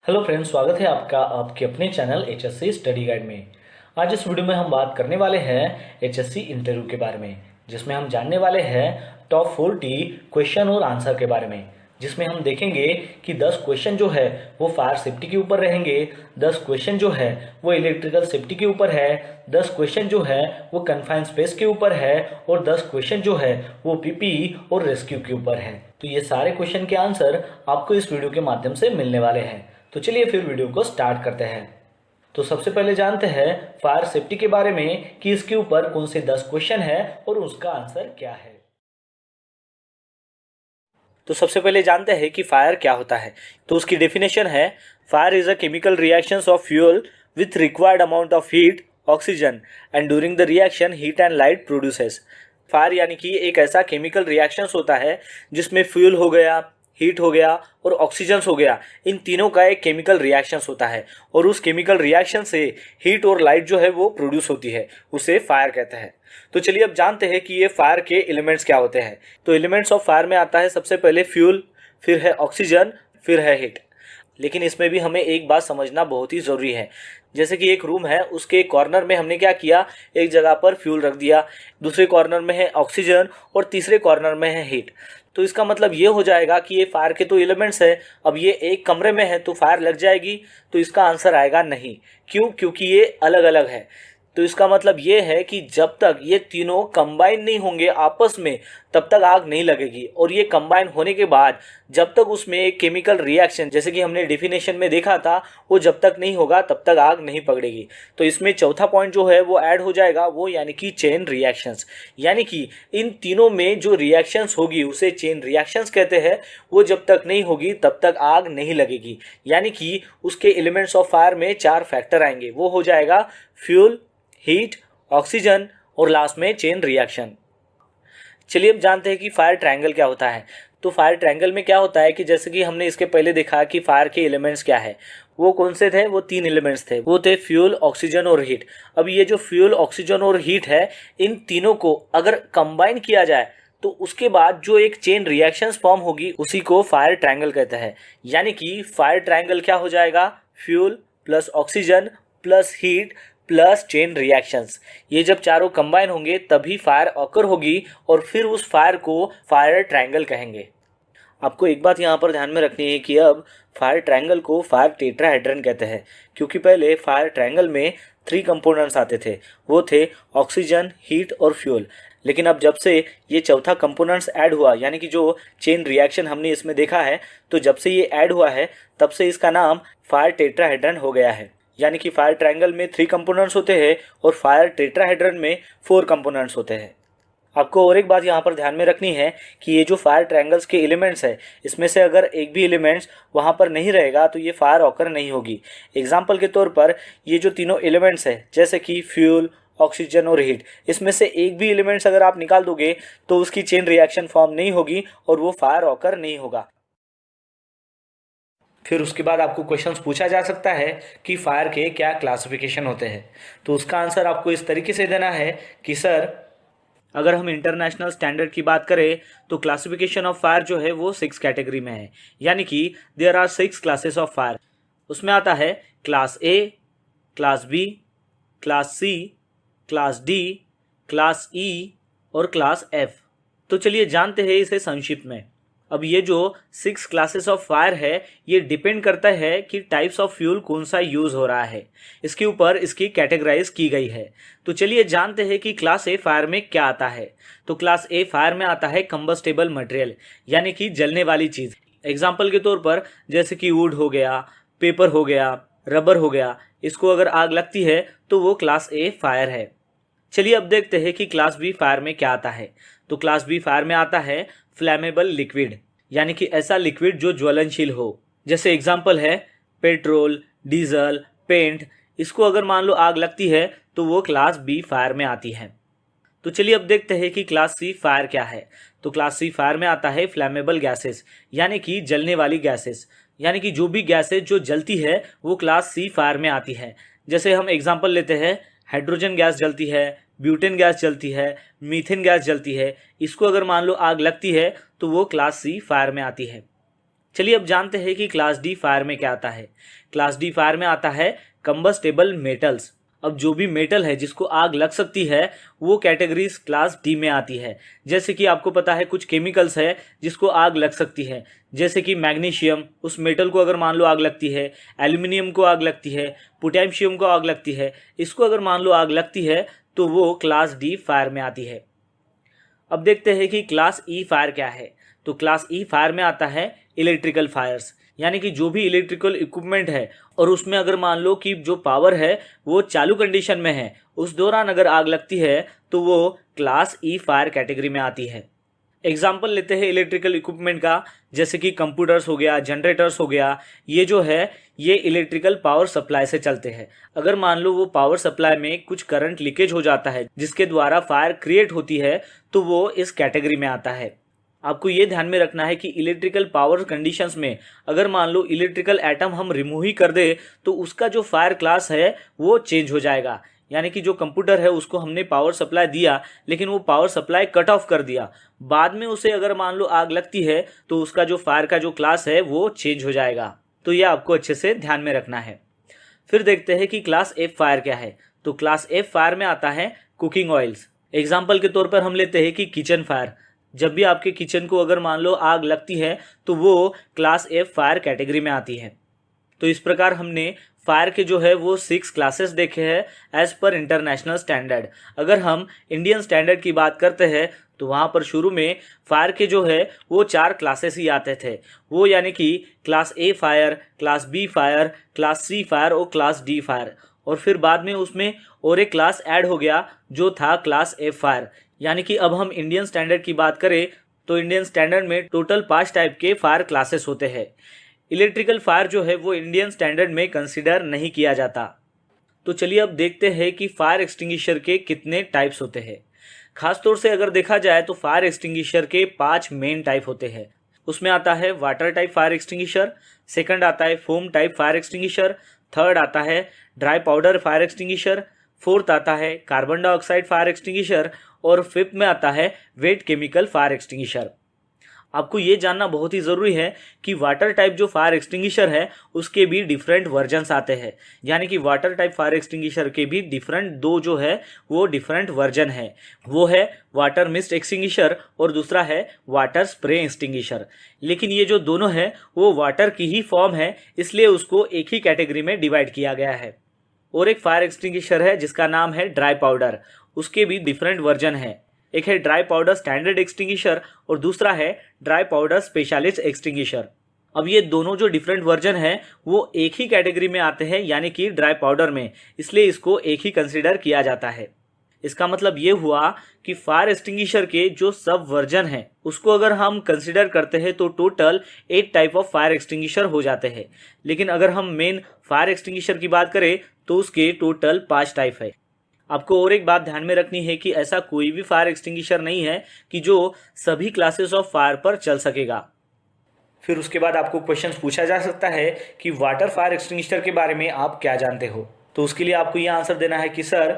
Hello friends, स्वागत है आपका आपके अपने चैनल एचएससी स्टडी गाइड में। आज इस वीडियो में हम बात करने वाले हैं एचएससी इंटरव्यू के बारे में, जिसमें हम जानने वाले हैं टॉप 40 क्वेश्चन और आंसर के बारे में, जिसमें हम देखेंगे कि 10 क्वेश्चन जो है वो फायर सेफ्टी के ऊपर रहेंगे, 10 क्वेश्चन जो है वो इलेक्ट्रिकल सेफ्टी के ऊपर है, 10 क्वेश्चन जो है वो कन्फाइंड स्पेस के ऊपर है और 10 क्वेश्चन जो है वो पीपीई और रेस्क्यू के ऊपर है। तो ये सारे क्वेश्चन के आंसर आपको इस वीडियो के माध्यम से मिलने वाले हैं। तो चलिए फिर वीडियो को स्टार्ट करते हैं। तो सबसे पहले जानते हैं फायर सेफ्टी के बारे में कि इसके ऊपर कौन से 10 क्वेश्चन है और उसका आंसर क्या है। तो सबसे पहले जानते हैं कि फायर क्या होता है। तो उसकी डेफिनेशन है, fire is a chemical reactions of fuel with required amount of heat oxygen and during the reaction heat and light produces. Fire यानी कि एक ऐसा केमिकल रिएक्शंस होता है जिसमें फ्यूल हो गया, हीट हो गया और ऑक्सीजन हो गया, इन तीनों का एक केमिकल रिएक्शंस होता है और उस केमिकल रिएक्शन से हीट और लाइट जो है वो प्रोड्यूस होती है, उसे फायर कहते हैं। तो चलिए अब जानते हैं कि ये फायर के एलिमेंट्स क्या होते हैं। तो एलिमेंट्स ऑफ फायर में आता है सबसे पहले फ्यूल, फिर है ऑक्सीजन, फिर है हीट। लेकिन इसमें भी हमें एक बात समझना बहुत ही ज़रूरी है। जैसे कि एक रूम है, उसके कॉर्नर में हमने क्या किया, एक जगह पर फ्यूल रख दिया, दूसरे कॉर्नर में है ऑक्सीजन और तीसरे कॉर्नर में है हीट। तो इसका मतलब ये हो जाएगा कि ये फायर के तो एलिमेंट्स है, अब ये एक कमरे में है तो फायर लग जाएगी। तो इसका आंसर आएगा नहीं। क्यों? क्योंकि ये अलग अलग है। तो इसका मतलब ये है कि जब तक ये तीनों कंबाइन नहीं होंगे आपस में, तब तक आग नहीं लगेगी। और ये कंबाइन होने के बाद जब तक उसमें एक केमिकल रिएक्शन, जैसे कि हमने डेफिनेशन में देखा था, वो जब तक नहीं होगा तब तक आग नहीं पकड़ेगी। तो इसमें चौथा पॉइंट जो है वो ऐड हो जाएगा, वो यानी कि चेन रिएक्शंस। यानी कि इन तीनों में जो रिएक्शंस होगी उसे चेन रिएक्शंस कहते हैं। वो जब तक नहीं होगी तब तक आग नहीं लगेगी। यानी कि उसके एलिमेंट्स ऑफ फायर में 4 फैक्टर आएंगे, वो हो जाएगा फ्यूल, हीट, ऑक्सीजन और लास्ट में चेन रिएक्शन। चलिए अब जानते हैं कि फायर ट्रायंगल क्या होता है। तो फायर ट्रायंगल में क्या होता है कि जैसे कि हमने इसके पहले देखा कि फायर के एलिमेंट्स क्या है, वो कौन से थे, वो 3 एलिमेंट्स थे, वो थे फ्यूल, ऑक्सीजन और हीट। अब ये जो फ्यूल, ऑक्सीजन और हीट है, इन तीनों को अगर कंबाइन किया जाए तो उसके बाद जो एक चेन रिएक्शंस फॉर्म होगी उसी को फायर ट्रायंगल कहते हैं। यानी कि फायर ट्रायंगल क्या हो जाएगा, fuel plus oxygen plus heat plus chain reactions. ये जब चारों कंबाइन होंगे तभी फायर ऑकर होगी और फिर उस फायर को फायर ट्रायंगल कहेंगे। आपको एक बात यहाँ पर ध्यान में रखनी है कि अब फायर ट्रायंगल को फायर टेट्राहेड्रन कहते हैं, क्योंकि पहले फायर ट्रायंगल में 3 कंपोनेंट्स आते थे, वो थे ऑक्सीजन, हीट और फ्यूल। लेकिन अब जब से ये चौथा कंपोनेंट्स ऐड हुआ, यानी कि जो चेन रिएक्शन हमने इसमें देखा है, तो जब से ये ऐड हुआ है तब से इसका नाम फायर टेट्राहेड्रन हो गया है। यानी कि फायर ट्रायंगल में 3 कंपोनेंट्स होते हैं और फायर टेट्राहेड्रन में 4 कंपोनेंट्स होते हैं। आपको और एक बात यहाँ पर ध्यान में रखनी है कि ये जो फायर ट्रायंगल्स के एलिमेंट्स है, इसमें से अगर एक भी एलिमेंट्स वहाँ पर नहीं रहेगा तो ये फायर ऑकर नहीं होगी। एग्जाम्पल के तौर पर ये जो तीनों एलिमेंट्स है, जैसे कि फ्यूल, ऑक्सीजन और हीट, इसमें से एक भी एलिमेंट्स अगर आप निकाल दोगे तो उसकी चेन रिएक्शन फॉर्म नहीं होगी और वो फायर ऑकर नहीं होगा। फिर उसके बाद आपको क्वेश्चंस पूछा जा सकता है कि फायर के क्या क्लासिफिकेशन होते हैं। तो उसका आंसर आपको इस तरीके से देना है कि सर, अगर हम इंटरनेशनल स्टैंडर्ड की बात करें तो क्लासिफिकेशन ऑफ फायर जो है वो 6 कैटेगरी में है। यानी कि there are 6 classes of fire. उसमें आता है class A, class B, class C, class D, class E और क्लास एफ। तो चलिए जानते हैं इसे संक्षिप्त में। अब ये जो 6 क्लासेस ऑफ फायर है, ये डिपेंड करता है कि टाइप्स ऑफ फ्यूल कौन सा यूज हो रहा है, इसके ऊपर इसकी कैटेगराइज की गई है। तो चलिए जानते हैं कि क्लास ए फायर में क्या आता है। तो क्लास ए फायर में आता है कंबस्टेबल मटेरियल, यानी कि जलने वाली चीज। एग्जाम्पल के तौर पर जैसे कि वुड हो गया, पेपर हो गया, रबर हो गया, इसको अगर आग लगती है तो वो क्लास ए फायर है। चलिए अब देखते हैं कि क्लास बी फायर में क्या आता है। तो क्लास बी फायर में आता है फ्लैमेबल लिक्विड, यानी कि ऐसा लिक्विड जो ज्वलनशील हो। जैसे एग्जांपल है पेट्रोल, डीजल, पेंट, इसको अगर मान लो आग लगती है तो वो क्लास बी फायर में आती है। तो चलिए अब देखते हैं कि क्लास सी फायर क्या है। तो क्लास सी फायर में आता है फ्लैमेबल गैसेस, यानी कि जलने वाली गैसेस। यानी कि जो भी गैसेस जो जलती है वो क्लास सी फायर में आती है। जैसे हम एग्जांपल लेते हैं, हाइड्रोजन गैस जलती है, ब्यूटेन गैस जलती है, मीथेन गैस जलती है। इसको अगर मान लो आग लगती है तो वो क्लास सी फायर में आती है। चलिए अब जानते हैं कि क्लास डी फायर में क्या आता है। क्लास डी फायर में आता है कंबस्टेबल मेटल्स। अब जो भी मेटल है जिसको आग लग सकती है वो कैटेगरीज क्लास डी में आती है। जैसे कि आपको पता है कुछ केमिकल्स है जिसको आग लग सकती है, जैसे कि मैग्नीशियम, उस मेटल को अगर मान लो आग लगती है, एल्यूमिनियम को आग लगती है, पोटेशियम को आग लगती है, इसको अगर मान लो आग लगती है तो वो क्लास डी फायर में आती है। अब देखते हैं कि क्लास ई फायर क्या है। तो क्लास ई फायर में आता है इलेक्ट्रिकल फायर्स, यानी कि जो भी इलेक्ट्रिकल इक्विपमेंट है और उसमें अगर मान लो कि जो पावर है वो चालू कंडीशन में है, उस दौरान अगर आग लगती है तो वो क्लास ई फायर कैटेगरी में आती है। एग्जाम्पल लेते हैं इलेक्ट्रिकल इक्विपमेंट का, जैसे कि कंप्यूटर्स हो गया, जनरेटर्स हो गया। ये जो है ये इलेक्ट्रिकल पावर सप्लाई से चलते हैं। अगर मान लो वो पावर सप्लाई में कुछ करंट लीकेज हो जाता है जिसके द्वारा फायर क्रिएट होती है तो वो इस कैटेगरी में आता है। आपको ये ध्यान में रखना है कि इलेक्ट्रिकल पावर कंडीशंस में अगर मान लो इलेक्ट्रिकल एटम हम रिमूव ही कर दे तो उसका जो फायर क्लास है वो चेंज हो जाएगा। यानी कि जो कंप्यूटर है उसको हमने पावर सप्लाई दिया लेकिन वो पावर सप्लाई कट ऑफ कर दिया, बाद में उसे अगर मान लो आग लगती है तो उसका जो फायर का जो क्लास है वो चेंज हो जाएगा। तो ये आपको अच्छे से ध्यान में रखना है। फिर देखते हैं कि क्लास एफ फायर क्या है। तो क्लास एफ फायर में आता है कुकिंग ऑयल्स। एग्जाम्पल के तौर पर हम लेते हैं कि किचन फायर। जब भी आपके किचन को अगर मान लो आग लगती है तो वो क्लास एफ फायर कैटेगरी में आती है। तो इस प्रकार हमने फायर के जो है वो 6 क्लासेस देखे हैं एज पर इंटरनेशनल स्टैंडर्ड। अगर हम इंडियन स्टैंडर्ड की बात करते हैं तो वहाँ पर शुरू में फायर के जो है वो 4 क्लासेस ही आते थे, वो यानी कि class A fire, class B fire, class C fire और क्लास डी फायर। और फिर बाद में उसमें और एक क्लास ऐड हो गया जो था क्लास एफ फायर। यानी कि अब हम इंडियन स्टैंडर्ड की बात करें तो इंडियन स्टैंडर्ड में टोटल 5 टाइप के फायर क्लासेस होते हैं। इलेक्ट्रिकल फायर जो है वो इंडियन स्टैंडर्ड में कंसीडर नहीं किया जाता। तो चलिए अब देखते हैं कि फायर एक्सटिंग्विशर के कितने टाइप्स होते हैं। खासतौर से अगर देखा जाए तो फायर एक्सटिंग्विशर के 5 मेन टाइप होते हैं। उसमें आता है water type fire extinguisher, second आता है foam type fire extinguisher, third आता है dry powder fire extinguisher, fourth आता है कार्बन डाइऑक्साइड फायर एक्सटिंग्विशर और फिफ्थ में आता है वेट केमिकल फायर एक्सटिंग्विशर। आपको ये जानना बहुत ही ज़रूरी है कि वाटर टाइप जो फायर एक्सटिंग्विशर है उसके भी डिफरेंट वर्जन्स आते हैं। यानी कि वाटर टाइप फायर एक्सटिंग्विशर के भी डिफरेंट दो जो है वो डिफरेंट वर्जन है। वो है वाटर मिस्ट एक्सटिंग्विशर और दूसरा है वाटर स्प्रे एक्सटिंग्विशर। लेकिन ये जो दोनों है वो वाटर की ही फॉर्म है, इसलिए उसको एक ही कैटेगरी में डिवाइड किया गया है। और एक फायर एक्सटिंग्विशर है जिसका नाम है ड्राई पाउडर, उसके भी डिफरेंट वर्जन है। एक है ड्राई पाउडर स्टैंडर्ड एक्सटिंग्विशर और दूसरा है ड्राई पाउडर स्पेशलिस्ट एक्सटिंग्विशर। अब ये दोनों जो डिफरेंट वर्जन है वो एक ही कैटेगरी में आते हैं, यानी कि ड्राई पाउडर में, इसलिए इसको एक ही कंसीडर किया जाता है। इसका मतलब ये हुआ कि फायर एक्सटिंग्विशर के जो सब वर्जन है उसको अगर हम कंसीडर करते हैं तो total 8 type of fire extinguisher हो जाते हैं। लेकिन अगर हम मेन फायर एक्सटिंग्विशर की बात करें तो उसके टोटल 5 टाइप है। आपको और एक बात ध्यान में रखनी है कि ऐसा कोई भी फायर एक्सटिंग्विशर नहीं है कि जो सभी क्लासेस ऑफ फायर पर चल सकेगा। फिर उसके बाद आपको क्वेश्चन पूछा जा सकता है कि वाटर फायर एक्सटिंग्विशर के बारे में आप क्या जानते हो। तो उसके लिए आपको ये आंसर देना है कि सर,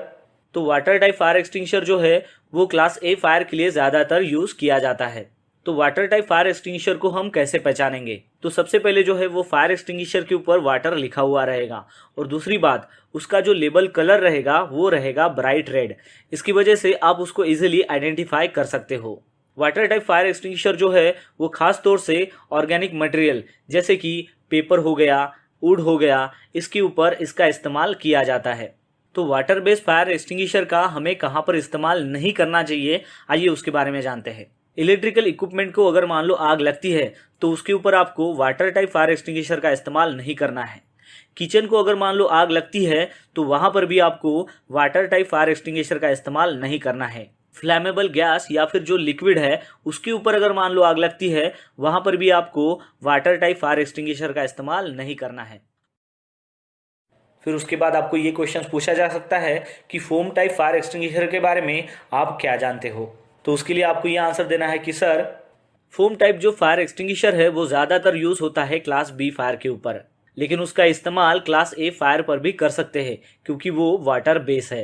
तो वाटर टाइप फायर एक्सटिंग्विशर जो है वो क्लास ए फायर के लिए ज़्यादातर यूज़ किया जाता है। तो वाटर टाइप फायर एक्सटिंग्विशर को हम कैसे पहचानेंगे? तो सबसे पहले जो है वो फायर एक्सटिंग्विशर के ऊपर वाटर लिखा हुआ रहेगा और दूसरी बात उसका जो लेबल कलर रहेगा वो रहेगा ब्राइट रेड। इसकी वजह से आप उसको इजीली आइडेंटिफाई कर सकते हो। वाटर टाइप फायर एक्सटिंग्विशर जो है वो खास तौर से ऑर्गेनिक मटेरियल जैसे कि पेपर हो गया, वुड हो गया, इसके ऊपर इसका इस्तेमाल किया जाता है। तो वाटर बेस्ड फायर एक्सटिंग्विशर का हमें कहाँ पर इस्तेमाल नहीं करना चाहिए, आइए उसके बारे में जानते हैं। इलेक्ट्रिकल इक्विपमेंट को अगर मान लो आग लगती है तो उसके ऊपर आपको वाटर टाइप फायर एक्सटिंग्विशर का इस्तेमाल नहीं करना है। किचन को अगर मान लो आग लगती है तो वहां पर भी आपको वाटर टाइप फायर एक्सटिंग्विशर का इस्तेमाल नहीं करना है। फ्लैमेबल गैस या फिर जो लिक्विड है उसके ऊपर अगर मान लो आग लगती है वहां पर भी आपको वाटर टाइप फायर एक्सटिंग्विशर का इस्तेमाल नहीं करना है। फिर उसके बाद आपको ये क्वेश्चन पूछा जा सकता है कि फोम टाइप फायर एक्सटिंग्विशर के बारे में आप क्या जानते हो। तो उसके लिए आपको ये आंसर देना है कि सर, फोम टाइप जो फायर एक्सटिंग्विशर है वो ज़्यादातर यूज़ होता है क्लास बी फायर के ऊपर, लेकिन उसका इस्तेमाल क्लास ए फायर पर भी कर सकते हैं क्योंकि वो वाटर बेस है।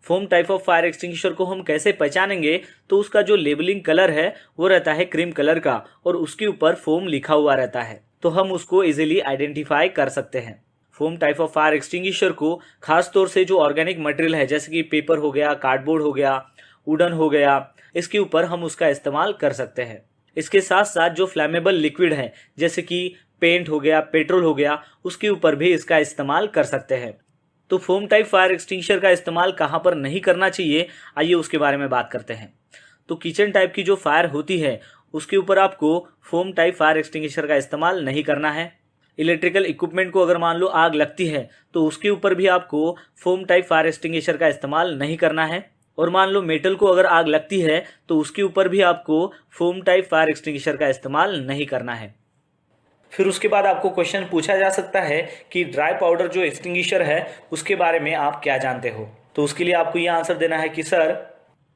Foam type of fire extinguisher को हम कैसे पहचानेंगे? तो उसका जो लेबलिंग कलर है वो रहता है क्रीम कलर का और उसके ऊपर फोम लिखा हुआ रहता है। तो हम उसको इजीली आइडेंटिफाई कर सकते हैं। Foam type of fire extinguisher को खास तौर से जो ऑर्गेनिक मटेरियल है जैसे कि पेपर हो गया, कार्डबोर्ड हो गया, वुडन हो गया, इसके ऊपर हम उसका इस्तेमाल कर सकते हैं। इसके साथ साथ जो फ्लैमेबल लिक्विड है जैसे कि पेंट हो गया, पेट्रोल हो गया, उसके ऊपर भी इसका इस्तेमाल कर सकते हैं। तो फोम टाइप फायर एक्सटिंग्विशर का इस्तेमाल कहाँ पर नहीं करना चाहिए, आइए उसके बारे में बात करते हैं। तो किचन टाइप की जो फायर होती है उसके ऊपर आपको फोम टाइप फायर एक्सटिंग्विशर का इस्तेमाल नहीं करना है। इलेक्ट्रिकल इक्विपमेंट को अगर मान लो आग लगती है तो उसके ऊपर भी आपको फोम टाइप फायर एक्सटिंग्विशर का इस्तेमाल नहीं करना है। और मान लो मेटल को अगर आग लगती है तो उसके ऊपर भी आपको फोम टाइप फायर एक्सटिंग्विशर का इस्तेमाल नहीं करना है। फिर उसके बाद आपको क्वेश्चन पूछा जा सकता है कि ड्राई पाउडर जो एक्सटिंग्विशर है उसके बारे में आप क्या जानते हो। तो उसके लिए आपको ये आंसर देना है कि sir,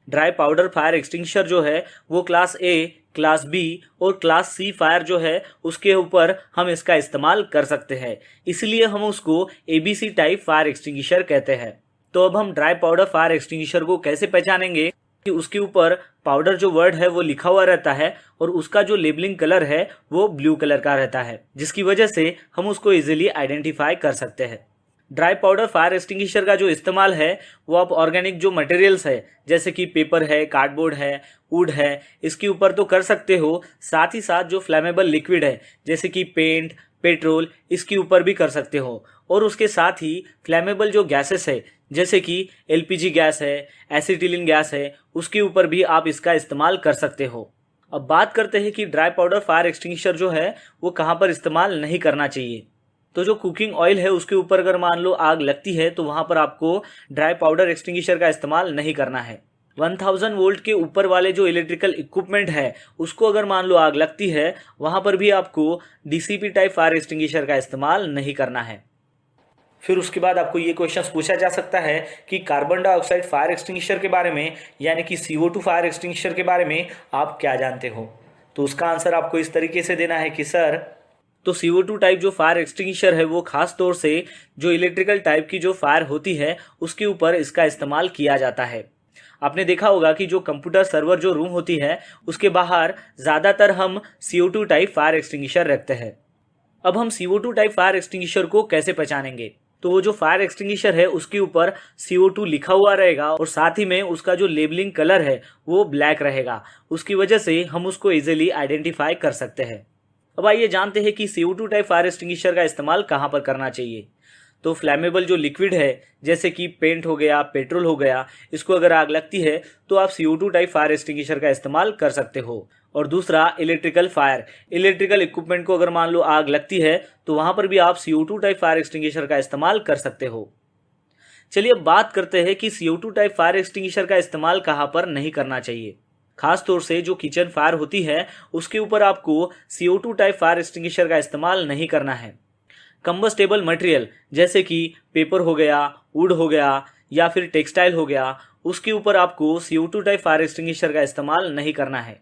dry powder fire extinguisher जो है वो क्लास ए, क्लास बी और क्लास सी फायर जो है उसके ऊपर हम इसका इस्तेमाल कर सकते हैं, इसलिए हम उसको एबीसी टाइप फायर एक्सटिंग्विशर कहते हैं। तो अब हम ड्राई पाउडर फायर एक्सटिंग्विशर को कैसे पहचानेंगे कि उसके ऊपर पाउडर जो वर्ड है वो लिखा हुआ रहता है और उसका जो लेबलिंग कलर है वो ब्लू कलर का रहता है, जिसकी वजह से हम उसको इजीली आइडेंटिफाई कर सकते हैं। ड्राई पाउडर फायर एक्सटिंग्विशर का जो इस्तेमाल है वो आप ऑर्गेनिक जो मटेरियल्स है जैसे कि पेपर है, कार्डबोर्ड है, वुड है, इसके ऊपर तो कर सकते हो। साथ ही साथ जो फ्लैमेबल लिक्विड है जैसे कि पेंट, पेट्रोल, इसके ऊपर भी कर सकते हो। और उसके साथ ही फ्लैमेबल जो गैसेस है जैसे कि एलपीजी गैस है, एसिटिलीन गैस है, उसके ऊपर भी आप इसका इस्तेमाल कर सकते हो। अब बात करते हैं कि ड्राई पाउडर फायर एक्सटिंग्विशर जो है वो कहाँ पर इस्तेमाल नहीं करना चाहिए। तो जो कुकिंग ऑयल है उसके ऊपर अगर मान लो आग लगती है तो वहां पर आपको ड्राई पाउडर एक्सटिंग्विशर का इस्तेमाल नहीं करना है। 1000 वोल्ट के ऊपर वाले जो इलेक्ट्रिकल इक्विपमेंट है उसको अगर मान लो आग लगती है वहां पर भी आपको डीसीपी टाइप फायर एक्सटिंग्विशर का इस्तेमाल नहीं करना है। फिर उसके बाद आपको ये क्वेश्चन पूछा जा सकता है कि कार्बन डाइऑक्साइड फायर एक्सटिंग्विशर के बारे में यानी कि CO2 फायर एक्सटिंग्विशर के बारे में आप क्या जानते हो। तो उसका आंसर आपको इस तरीके से देना है कि सर, तो CO2 टाइप जो फायर एक्सटिंग्विशर है वो खास तौर से जो इलेक्ट्रिकल टाइप की जो फायर होती है उसके ऊपर इसका इस्तेमाल किया जाता है। आपने देखा होगा कि जो कंप्यूटर सर्वर जो रूम होती है उसके बाहर ज़्यादातर हम CO2 टाइप फायर एक्सटिंग्विशर रखते हैं। अब हम CO2 टाइप फायर एक्सटिंग्विशर को कैसे पहचानेंगे। तो वो जो फायर एक्सटिंग्विशर है उसके ऊपर CO2 लिखा हुआ रहेगा और साथ ही में उसका जो लेबलिंग कलर है वो ब्लैक रहेगा, उसकी वजह से हम उसको इजीली आइडेंटिफाई कर सकते हैं। अब आइए जानते हैं कि CO2 टाइप फायर एक्सटिंग्विशर का इस्तेमाल कहाँ पर करना चाहिए। तो फ्लैमेबल जो लिक्विड है जैसे कि पेंट हो गया, पेट्रोल हो गया, इसको अगर आग लगती है तो आप CO2 टाइप फायर एक्सटिंग्विशर का इस्तेमाल कर सकते हो। और दूसरा इलेक्ट्रिकल फायर, इलेक्ट्रिकल इक्विपमेंट को अगर मान लो आग लगती है तो वहां पर भी आप CO2 टाइप फायर एक्सटिंग्विशर का इस्तेमाल कर सकते हो। चलिए अब बात करते हैं कि CO2 टाइप फायर एक्सटिंग्विशर का इस्तेमाल कहाँ पर नहीं करना चाहिए। खास तौर से जो किचन फायर होती है उसके ऊपर आपको CO2 टाइप फायर एक्सटिंग्विशर का इस्तेमाल नहीं करना है। कंबस्टेबल मटेरियल जैसे कि पेपर हो गया, वुड हो गया या फिर टेक्सटाइल हो गया, उसके ऊपर आपको CO2 टाइप फायर एक्सटिंग्विशर का इस्तेमाल नहीं करना है।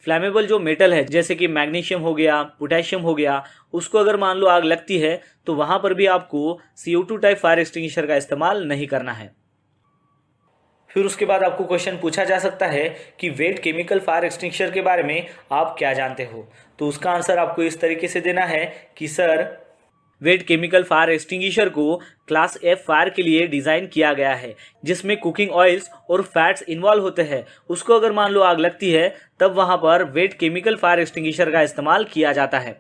फ्लैमेबल जो मेटल है जैसे कि मैग्नीशियम हो गया, पोटेशियम हो गया, उसको अगर मान लो आग लगती है तो वहां पर भी आपको CO2 टाइप फायर एक्सटिंग्विशर का इस्तेमाल नहीं करना है। फिर उसके बाद आपको क्वेश्चन पूछा जा सकता है कि वेट केमिकल फायर एक्सटिंग्विशर के बारे में आप क्या जानते हो। तो उसका आंसर आपको इस तरीके से देना है कि sir, wait chemical fire extinguisher को क्लास F फायर के लिए डिज़ाइन किया गया है जिसमें कुकिंग ऑयल्स और फैट्स इन्वॉल्व होते हैं। उसको अगर मान लो आग लगती है तब वहां पर वेट केमिकल फायर एक्सटिंग्विशर का इस्तेमाल किया जाता है।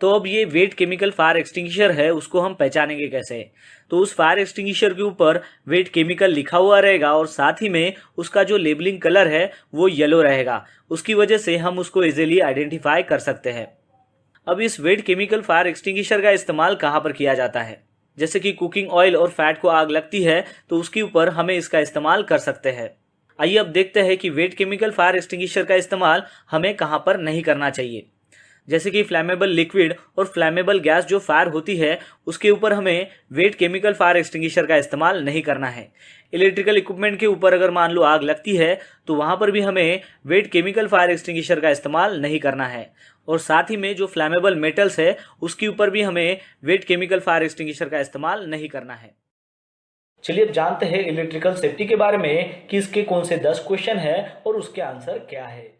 तो अब ये वेट केमिकल फायर एक्सटिंग्विशर है उसको हम पहचानेंगे कैसे। तो उस फायर एक्सटिंग्विशर के ऊपर वेट केमिकल लिखा हुआ रहेगा और साथ ही में उसका जो लेबलिंग कलर है वो येलो रहेगा, उसकी वजह से हम उसको इजीली आइडेंटिफाई कर सकते हैं। अब इस वेट केमिकल फायर एक्सटिंग्विशर का इस्तेमाल कहाँ पर किया जाता है। जैसे कि कुकिंग ऑयल और फैट को आग लगती है तो उसके ऊपर हमें इसका इस्तेमाल कर सकते हैं। आइए अब देखते हैं कि वेट केमिकल फायर एक्सटिंग्विशर का इस्तेमाल हमें कहाँ पर नहीं करना चाहिए। जैसे कि फ्लैमेबल लिक्विड और फ्लैमेबल गैस जो फायर होती है उसके ऊपर हमें वेट केमिकल फायर एक्सटिंग्विशर का इस्तेमाल नहीं करना है। इलेक्ट्रिकल इक्विपमेंट के ऊपर अगर मान लो आग लगती है तो वहां पर भी हमें वेट केमिकल फायर एक्सटिंग्विशर का इस्तेमाल नहीं करना है। और साथ ही में जो फ्लैमेबल मेटल्स है उसके ऊपर भी हमें वेट केमिकल फायर एक्सटिंग्विशर का इस्तेमाल नहीं करना है। चलिए अब जानते हैं इलेक्ट्रिकल सेफ्टी के बारे में कि इसके कौन से 10 क्वेश्चन है और उसके आंसर क्या है।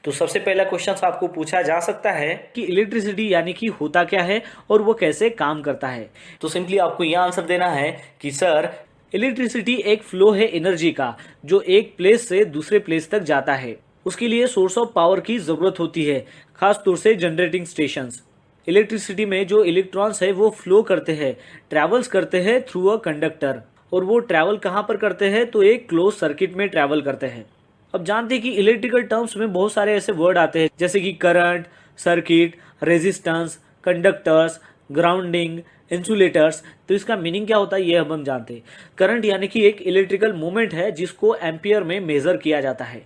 तो सबसे पहला क्वेश्चन आपको पूछा जा सकता है कि इलेक्ट्रिसिटी यानी कि होता क्या है और वो कैसे काम करता है। तो सिंपली आपको यह आंसर देना है कि सर इलेक्ट्रिसिटी एक फ्लो है एनर्जी का जो एक प्लेस से दूसरे प्लेस तक जाता है। उसके लिए सोर्स ऑफ पावर की ज़रूरत होती है, खास तौर से जनरेटिंग स्टेशंस। इलेक्ट्रिसिटी में जो इलेक्ट्रॉन्स है वो फ्लो करते हैं, ट्रैवल्स करते हैं थ्रू अ कंडक्टर। और वो ट्रैवल कहाँ पर करते हैं, तो एक क्लोज सर्किट में ट्रैवल करते हैं। अब जानते हैं कि इलेक्ट्रिकल टर्म्स में बहुत सारे ऐसे वर्ड आते हैं जैसे कि current, circuit, resistance, conductors, grounding, insulators. तो इसका मीनिंग क्या होता है ये हम जानते हैं। करंट यानी कि एक इलेक्ट्रिकल मूवमेंट है जिसको एम्पियर में मेजर किया जाता है।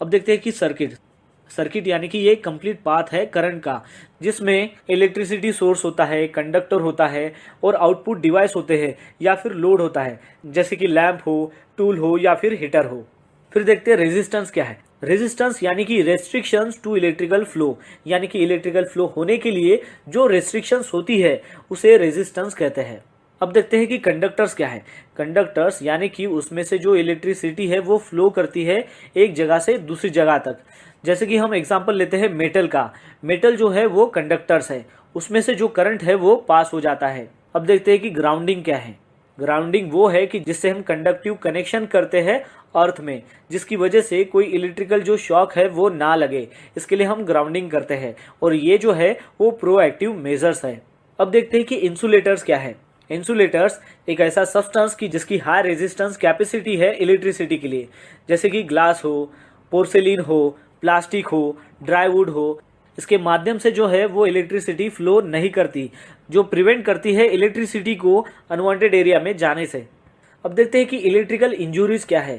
अब देखते हैं कि सर्किट यानी कि ये कंप्लीट पाथ है करंट का, जिसमें इलेक्ट्रिसिटी सोर्स होता है, कंडक्टर होता है और आउटपुट डिवाइस होते हैं या फिर लोड होता है, जैसे कि लैंप हो, टूल हो या फिर हीटर हो। फिर देखते हैं रेजिस्टेंस क्या है। रेजिस्टेंस यानी कि रेस्ट्रिक्शंस टू इलेक्ट्रिकल फ्लो, यानी कि इलेक्ट्रिकल फ्लो होने के लिए जो रेस्ट्रिक्शंस होती है उसे रेजिस्टेंस कहते हैं। अब देखते हैं कि कंडक्टर्स क्या है। कंडक्टर्स यानी कि उसमें से जो इलेक्ट्रिसिटी है वो फ्लो करती है एक जगह से दूसरी जगह तक। जैसे कि हम एग्जांपल लेते हैं मेटल का। मेटल जो है वो कंडक्टर्स है, उसमें से जो करंट है वो पास हो जाता है। अब देखते हैं कि ग्राउंडिंग क्या है। ग्राउंडिंग वो है कि जिससे हम कंडक्टिव कनेक्शन करते हैं अर्थ में, जिसकी वजह से कोई इलेक्ट्रिकल जो शॉक है वो ना लगे, इसके लिए हम ग्राउंडिंग करते हैं। और ये जो है वो प्रोएक्टिव मेजर्स है। अब देखते हैं कि इंसुलेटर्स क्या है। इंसुलेटर्स एक ऐसा सब्सटेंस की जिसकी हाई रेजिस्टेंस कैपेसिटी है इलेक्ट्रिसिटी के लिए, जैसे कि ग्लास हो, पोर्सेलिन हो, प्लास्टिक हो, ड्राईवुड हो। इसके माध्यम से जो है वो इलेक्ट्रिसिटी फ्लो नहीं करती, जो प्रिवेंट करती है इलेक्ट्रिसिटी को अनवांटेड एरिया में जाने से। अब देखते हैं कि इलेक्ट्रिकल इंजुरीज क्या है।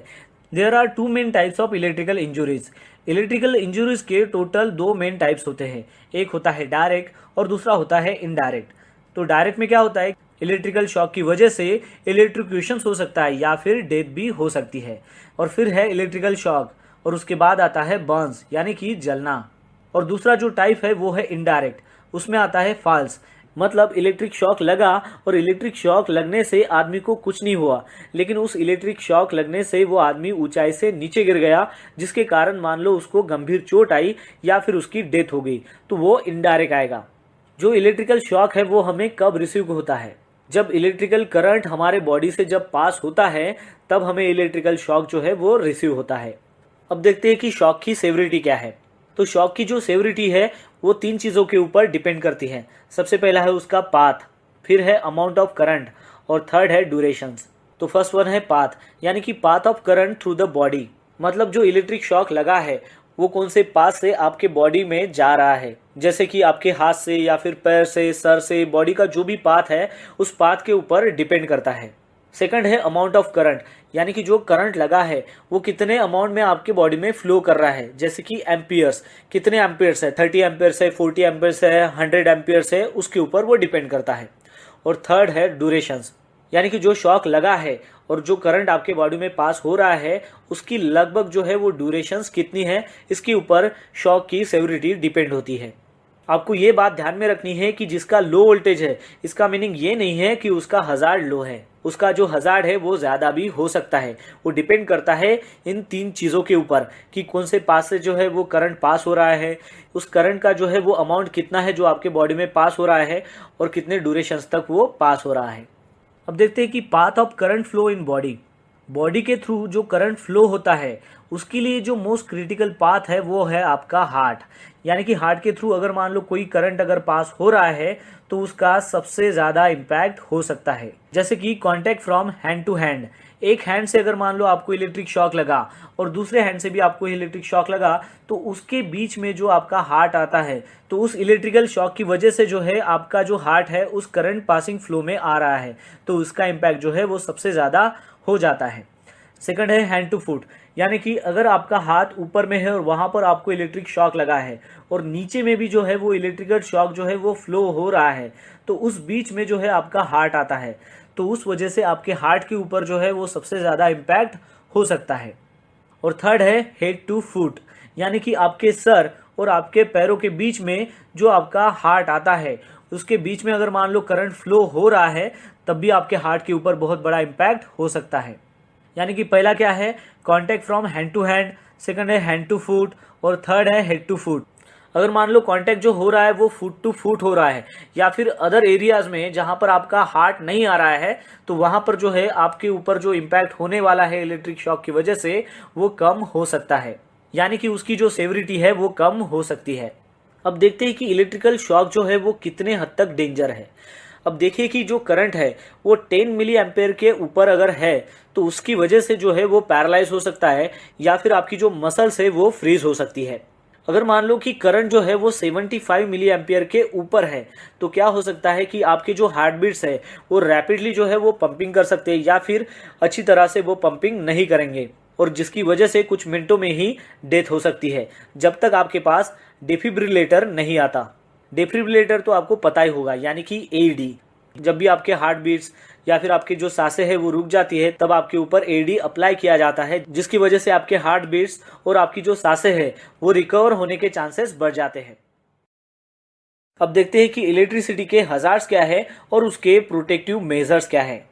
There are two main types of electrical injuries. Electrical injuries के टोटल दो मेन टाइप्स होते हैं, एक होता है डायरेक्ट और दूसरा होता है इनडायरेक्ट। तो डायरेक्ट में क्या होता है, इलेक्ट्रिकल शॉक की वजह से इलेक्ट्रिक्यूशन हो सकता है या फिर डेथ भी हो सकती है। और फिर है इलेक्ट्रिकल शॉक और उसके बाद आता है बर्न्स यानी कि जलना। और दूसरा जो टाइप है वो है इनडायरेक्ट, उसमें आता है फॉल्स, मतलब इलेक्ट्रिक शॉक लगा और इलेक्ट्रिक शॉक लगने से आदमी को कुछ नहीं हुआ, लेकिन उस इलेक्ट्रिक शॉक लगने से वो आदमी ऊंचाई से नीचे गिर गया, जिसके कारण मान लो उसको गंभीर चोट आई या फिर उसकी डेथ हो गई, तो वो इनडायरेक्ट आएगा। जो इलेक्ट्रिकल शॉक है वो हमें कब रिसीव होता है, जब इलेक्ट्रिकल करंट हमारे बॉडी से जब पास होता है तब हमें इलेक्ट्रिकल शॉक जो है वो रिसीव होता है। अब देखते हैं कि शॉक की सेवरिटी क्या है। तो शॉक की जो सेवरिटी है वो तीन चीज़ों के ऊपर डिपेंड करती है। सबसे पहला है उसका पाथ, फिर है अमाउंट ऑफ करंट और थर्ड है ड्यूरेशंस। तो फर्स्ट वन है पाथ, यानी कि path of current through the body, मतलब जो इलेक्ट्रिक शॉक लगा है वो कौन से पाथ से आपके बॉडी में जा रहा है, जैसे कि आपके हाथ से या फिर पैर से, सर से, बॉडी का जो भी पाथ है उस पाथ के ऊपर डिपेंड करता है। सेकंड है अमाउंट ऑफ करंट, यानी कि जो करंट लगा है वो कितने अमाउंट में आपके बॉडी में फ्लो कर रहा है, जैसे कि एम्पियर्स, कितने एम्पियर्स है, 30 एम्पियर्स है, 40 एम्पियर्स है, 100 एम्पियर्स है, उसके ऊपर वो डिपेंड करता है। और थर्ड है ड्यूरेशंस, यानी कि जो शॉक लगा है और जो करंट आपके बॉडी में पास हो रहा है उसकी लगभग जो है वो ड्यूरेशंस कितनी है, इसके ऊपर शॉक की सेवरिटी डिपेंड होती है। आपको ये बात ध्यान में रखनी है कि जिसका लो वोल्टेज है, इसका मीनिंग ये नहीं है कि उसका हजार्ड लो है, उसका जो हजार्ड है वो ज़्यादा भी हो सकता है। वो डिपेंड करता है इन तीन चीज़ों के ऊपर कि कौन से पास से जो है वो करंट पास हो रहा है, उस करंट का जो है वो अमाउंट कितना है जो आपके बॉडी में पास हो रहा है और कितने ड्यूरेशंस तक वो पास हो रहा है। अब देखते हैं कि path of current flow in body के थ्रू जो करंट फ्लो होता है उसके लिए जो मोस्ट क्रिटिकल पाथ है वो है आपका हार्ट, यानी कि हार्ट के थ्रू अगर मान लो कोई करंट अगर पास हो रहा है तो उसका सबसे ज़्यादा इम्पैक्ट हो सकता है। जैसे कि contact from hand to hand, एक हैंड से अगर मान लो आपको इलेक्ट्रिक शॉक लगा और दूसरे हैंड से भी आपको इलेक्ट्रिक शॉक लगा तो उसके बीच में जो आपका हार्ट आता है तो उस इलेक्ट्रिकल शॉक की वजह से जो है आपका जो हार्ट है उस करंट पासिंग फ्लो में आ रहा है, तो उसका इम्पैक्ट जो है वो सबसे ज़्यादा हो जाता है। सेकंड है हैंड टू फुट, यानी कि अगर आपका हाथ ऊपर में है और वहाँ पर आपको इलेक्ट्रिक शॉक लगा है और नीचे में भी जो है वो इलेक्ट्रिकल शॉक जो है वो फ्लो हो रहा है, तो उस बीच में जो है आपका हार्ट आता है, तो उस वजह से आपके हार्ट के ऊपर जो है वो सबसे ज़्यादा इम्पैक्ट हो सकता है। और थर्ड है हेड टू फुट, यानी कि आपके सर और आपके पैरों के बीच में जो आपका हार्ट आता है उसके बीच में अगर मान लो करंट फ्लो हो रहा है तब भी आपके हार्ट के ऊपर बहुत बड़ा इम्पैक्ट हो सकता है। यानी कि पहला क्या है, contact from hand to hand, second है हैंड टू फुट और थर्ड है हेड टू फुट। अगर मान लो कांटेक्ट जो हो रहा है वो फुट टू फुट हो रहा है या फिर अदर एरियाज में जहां पर आपका हार्ट नहीं आ रहा है, तो वहां पर जो है आपके ऊपर जो इम्पैक्ट होने वाला है इलेक्ट्रिक शॉक की वजह से वो कम हो सकता है, यानी कि उसकी जो सेवरिटी है वो कम हो सकती है। अब देखते हैं कि इलेक्ट्रिकल शॉक जो है वो कितने हद तक डेंजर है। अब देखिए कि जो करंट है वो 10 मिली एम्पेयर के ऊपर अगर है तो उसकी वजह से जो है वो पैरालाइज हो सकता है या फिर आपकी जो मसल्स है वो फ्रीज हो सकती है। अगर मान लो कि करंट जो है वो 75 मिली एम्पियर के ऊपर है तो क्या हो सकता है कि आपके जो हार्ट बीट्स है वो रैपिडली जो है वो पंपिंग कर सकते हैं या फिर अच्छी तरह से वो पंपिंग नहीं करेंगे, और जिसकी वजह से कुछ मिनटों में ही डेथ हो सकती है जब तक आपके पास डिफिब्रिलेटर नहीं आता। डिफिब्रिलेटर तो आपको पता ही होगा, यानी कि एडी। जब भी आपके हार्ट बीट्स या फिर आपकी जो सांसें है वो रुक जाती है तब आपके ऊपर एडी अप्लाई किया जाता है, जिसकी वजह से आपके हार्ट बीट्स और आपकी जो सांसें है वो रिकवर होने के चांसेस बढ़ जाते हैं। अब देखते हैं कि इलेक्ट्रिसिटी के हजार्ड्स क्या है और उसके प्रोटेक्टिव मेजर्स क्या है।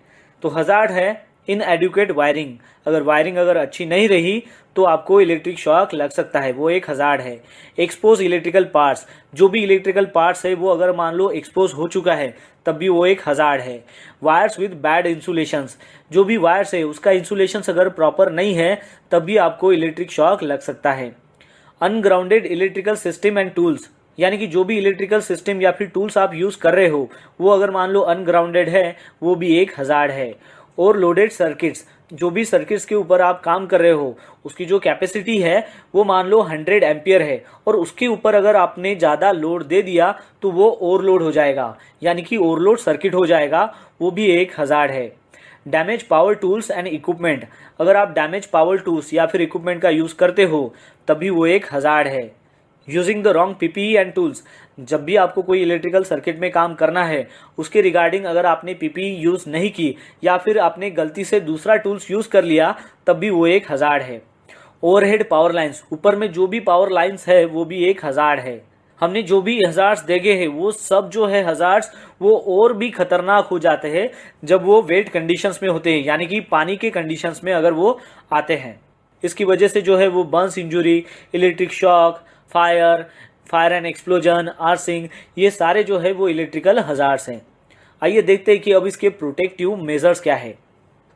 तो हजार्ड है इनएडुकेट वायरिंग। अगर वायरिंग अच्छी नहीं रही तो आपको इलेक्ट्रिक शॉक लग सकता है, वो एक हजार्ड है। एक्सपोज इलेक्ट्रिकल पार्ट्स, जो भी इलेक्ट्रिकल पार्ट्स है वो अगर मान लो एक्सपोज हो चुका है तब भी वो एक हजार्ड है। वायर्स विद बैड इंसुलेशंस, जो भी वायर्स है उसका इंसुलेशन अगर प्रॉपर नहीं है तब भी आपको इलेक्ट्रिक शॉक लग सकता है। Ungrounded electrical system and tools, यानी कि जो भी इलेक्ट्रिकल सिस्टम या फिर टूल्स आप यूज कर रहे हो वो अगर मान लो अनग्राउंडेड है वो भी एक हजार्ड है। और लोडेड सर्किट्स, जो भी सर्किट्स के ऊपर आप काम कर रहे हो उसकी जो कैपेसिटी है वो मान लो 100 एम्पियर है और उसके ऊपर अगर आपने ज़्यादा लोड दे दिया तो वो ओवरलोड हो जाएगा, यानी कि ओवरलोड सर्किट हो जाएगा, वो भी एक हजार्ड है। Damage power tools and equipment, अगर आप डैमेज पावर टूल्स या फिर इक्विपमेंट का यूज़ करते हो तभी वो एक हजार्ड है। Using the wrong PPE and tools, जब भी आपको कोई इलेक्ट्रिकल सर्किट में काम करना है उसके रिगार्डिंग अगर आपने पीपीई यूज़ नहीं की या फिर आपने गलती से दूसरा टूल्स यूज़ कर लिया तब भी वो एक हजार्ड है। ओवरहेड पावर लाइन्स, ऊपर में जो भी पावर लाइन्स है वो भी एक हजार्ड है। हमने जो भी हजार्ड्स देखे हैं वो सब जो है हजार्ड्स वो और भी खतरनाक हो जाते हैं जब वो वेट कंडीशंस में होते हैं, यानी कि पानी के कंडीशंस में अगर वो आते हैं। इसकी वजह से जो है वो burns injury, electric shock, fire and explosion, arcing, ये सारे जो है वो इलेक्ट्रिकल हजार्ड्स हैं। आइए देखते हैं कि अब इसके प्रोटेक्टिव मेजर्स क्या है।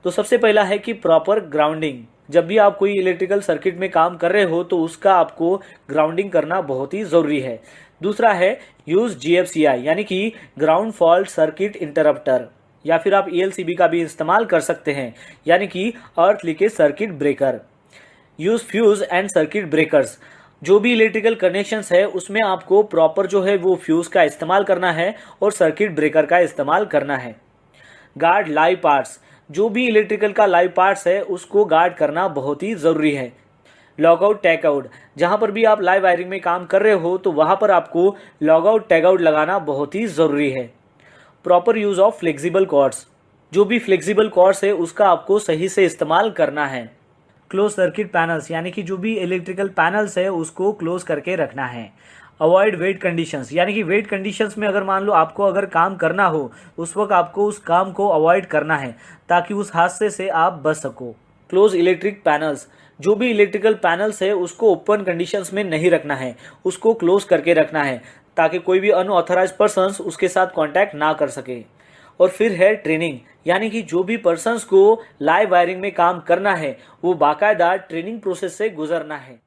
तो सबसे पहला है कि प्रॉपर ग्राउंडिंग। जब भी आप कोई इलेक्ट्रिकल सर्किट में काम कर रहे हो तो उसका आपको ग्राउंडिंग करना बहुत ही ज़रूरी है। दूसरा है यूज़ GFCI, यानी कि ग्राउंड फॉल्ट सर्किट इंटरप्टर, या फिर आप ELCB का भी इस्तेमाल कर सकते हैं, यानी कि अर्थ leakage circuit breaker. Use fuse and circuit breakers, जो भी इलेक्ट्रिकल कनेक्शंस है उसमें आपको प्रॉपर जो है वो फ्यूज़ का इस्तेमाल करना है और सर्किट ब्रेकर का इस्तेमाल करना है। गार्ड लाइव पार्ट्स, जो भी इलेक्ट्रिकल का लाइव पार्ट्स है उसको गार्ड करना बहुत ही ज़रूरी है। लॉगआउट टैगआउट, जहाँ पर भी आप लाइव वायरिंग में काम कर रहे हो तो वहाँ पर आपको लॉगआउट टैगआउट लगाना बहुत ही ज़रूरी है। Proper use of flexible cords, जो भी फ्लेक्सिबल कॉर्ड्स है उसका आपको सही से इस्तेमाल करना है। क्लोज सर्किट पैनल्स, यानी कि जो भी इलेक्ट्रिकल पैनल्स है उसको क्लोज करके रखना है। अवॉइड वेट कंडीशंस, यानी कि वेट कंडीशंस में अगर मान लो आपको अगर काम करना हो उस वक्त आपको उस काम को अवॉइड करना है ताकि उस हादसे से आप बच सको। क्लोज इलेक्ट्रिक पैनल्स, जो भी इलेक्ट्रिकल पैनल्स है उसको ओपन कंडीशंस में नहीं रखना है, उसको क्लोज करके रखना है ताकि कोई भी अनऑथराइज्ड पर्सन्स उसके साथ कॉन्टैक्ट ना कर सके। और फिर है ट्रेनिंग, यानी कि जो भी पर्सन्स को लाइव वायरिंग में काम करना है वो बाकायदा ट्रेनिंग प्रोसेस से गुजरना है।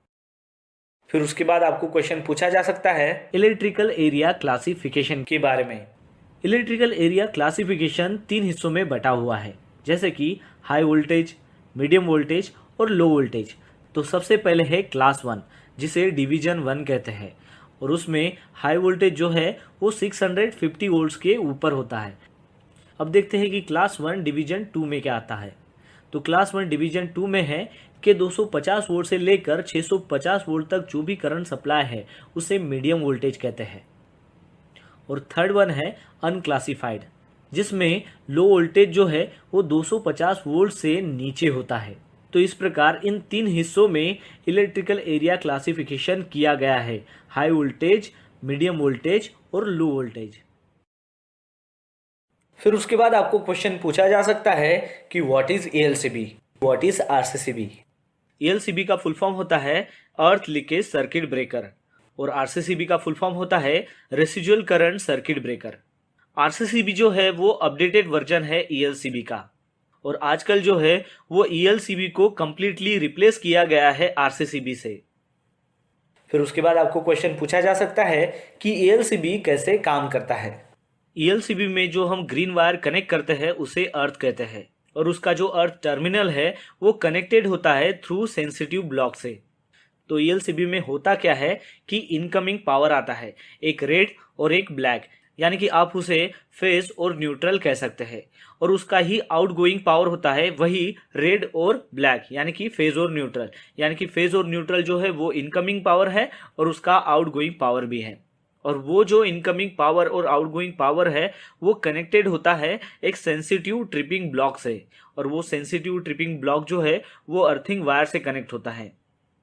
फिर उसके बाद आपको क्वेश्चन पूछा जा सकता है इलेक्ट्रिकल एरिया क्लासिफिकेशन के बारे में। इलेक्ट्रिकल एरिया क्लासिफिकेशन 3 हिस्सों में बटा हुआ है, जैसे कि हाई वोल्टेज, मीडियम वोल्टेज और लो वोल्टेज। तो सबसे पहले है क्लास 1, जिसे डिवीजन 1 कहते हैं, और उसमें हाई वोल्टेज जो है वो 650 वोल्ट्स के ऊपर होता है। अब देखते हैं कि क्लास 1 डिवीजन 2 में क्या आता है। तो क्लास 1 डिवीजन 2 में है कि 250 वोल्ट से लेकर 650 वोल्ट तक जो भी करंट सप्लाई है उसे मीडियम वोल्टेज कहते हैं। और थर्ड वन है अनक्लासिफाइड, जिसमें लो वोल्टेज जो है वो 250 वोल्ट से नीचे होता है। तो इस प्रकार इन 3 हिस्सों में इलेक्ट्रिकल एरिया क्लासिफिकेशन किया गया है, हाई वोल्टेज, मीडियम वोल्टेज और लो वोल्टेज। फिर उसके बाद आपको क्वेश्चन पूछा जा सकता है कि what is ELCB, what is RCCB। ELCB का फुल फॉर्म होता है अर्थ लीकेज सर्किट ब्रेकर और RCCB का फुल फॉर्म होता है रेसिजुअल करंट सर्किट ब्रेकर। RCCB जो है वो अपडेटेड वर्जन है ELCB का और आजकल जो है वो ELCB को कंप्लीटली रिप्लेस किया गया है RCCB से। फिर उसके बाद आपको क्वेश्चन पूछा जा सकता है कि ELCB कैसे काम करता है। ELCB में जो हम ग्रीन वायर कनेक्ट करते हैं उसे अर्थ कहते हैं और उसका जो अर्थ टर्मिनल है वो कनेक्टेड होता है थ्रू सेंसिटिव ब्लॉक से। तो ELCB में होता क्या है कि इनकमिंग पावर आता है, एक रेड और एक ब्लैक, यानी कि आप उसे फेज और न्यूट्रल कह सकते हैं, और उसका ही आउटगोइंग पावर होता है वही रेड और ब्लैक, यानी कि फेज और न्यूट्रल। यानी कि फेज और न्यूट्रल जो है वो इनकमिंग पावर है और उसका आउटगोइंग पावर भी है, और वो जो इनकमिंग पावर और आउटगोइंग पावर है वो कनेक्टेड होता है एक सेंसिटिव ट्रिपिंग ब्लॉक से, और वो सेंसिटिव ट्रिपिंग ब्लॉक जो है वो अर्थिंग वायर से कनेक्ट होता है।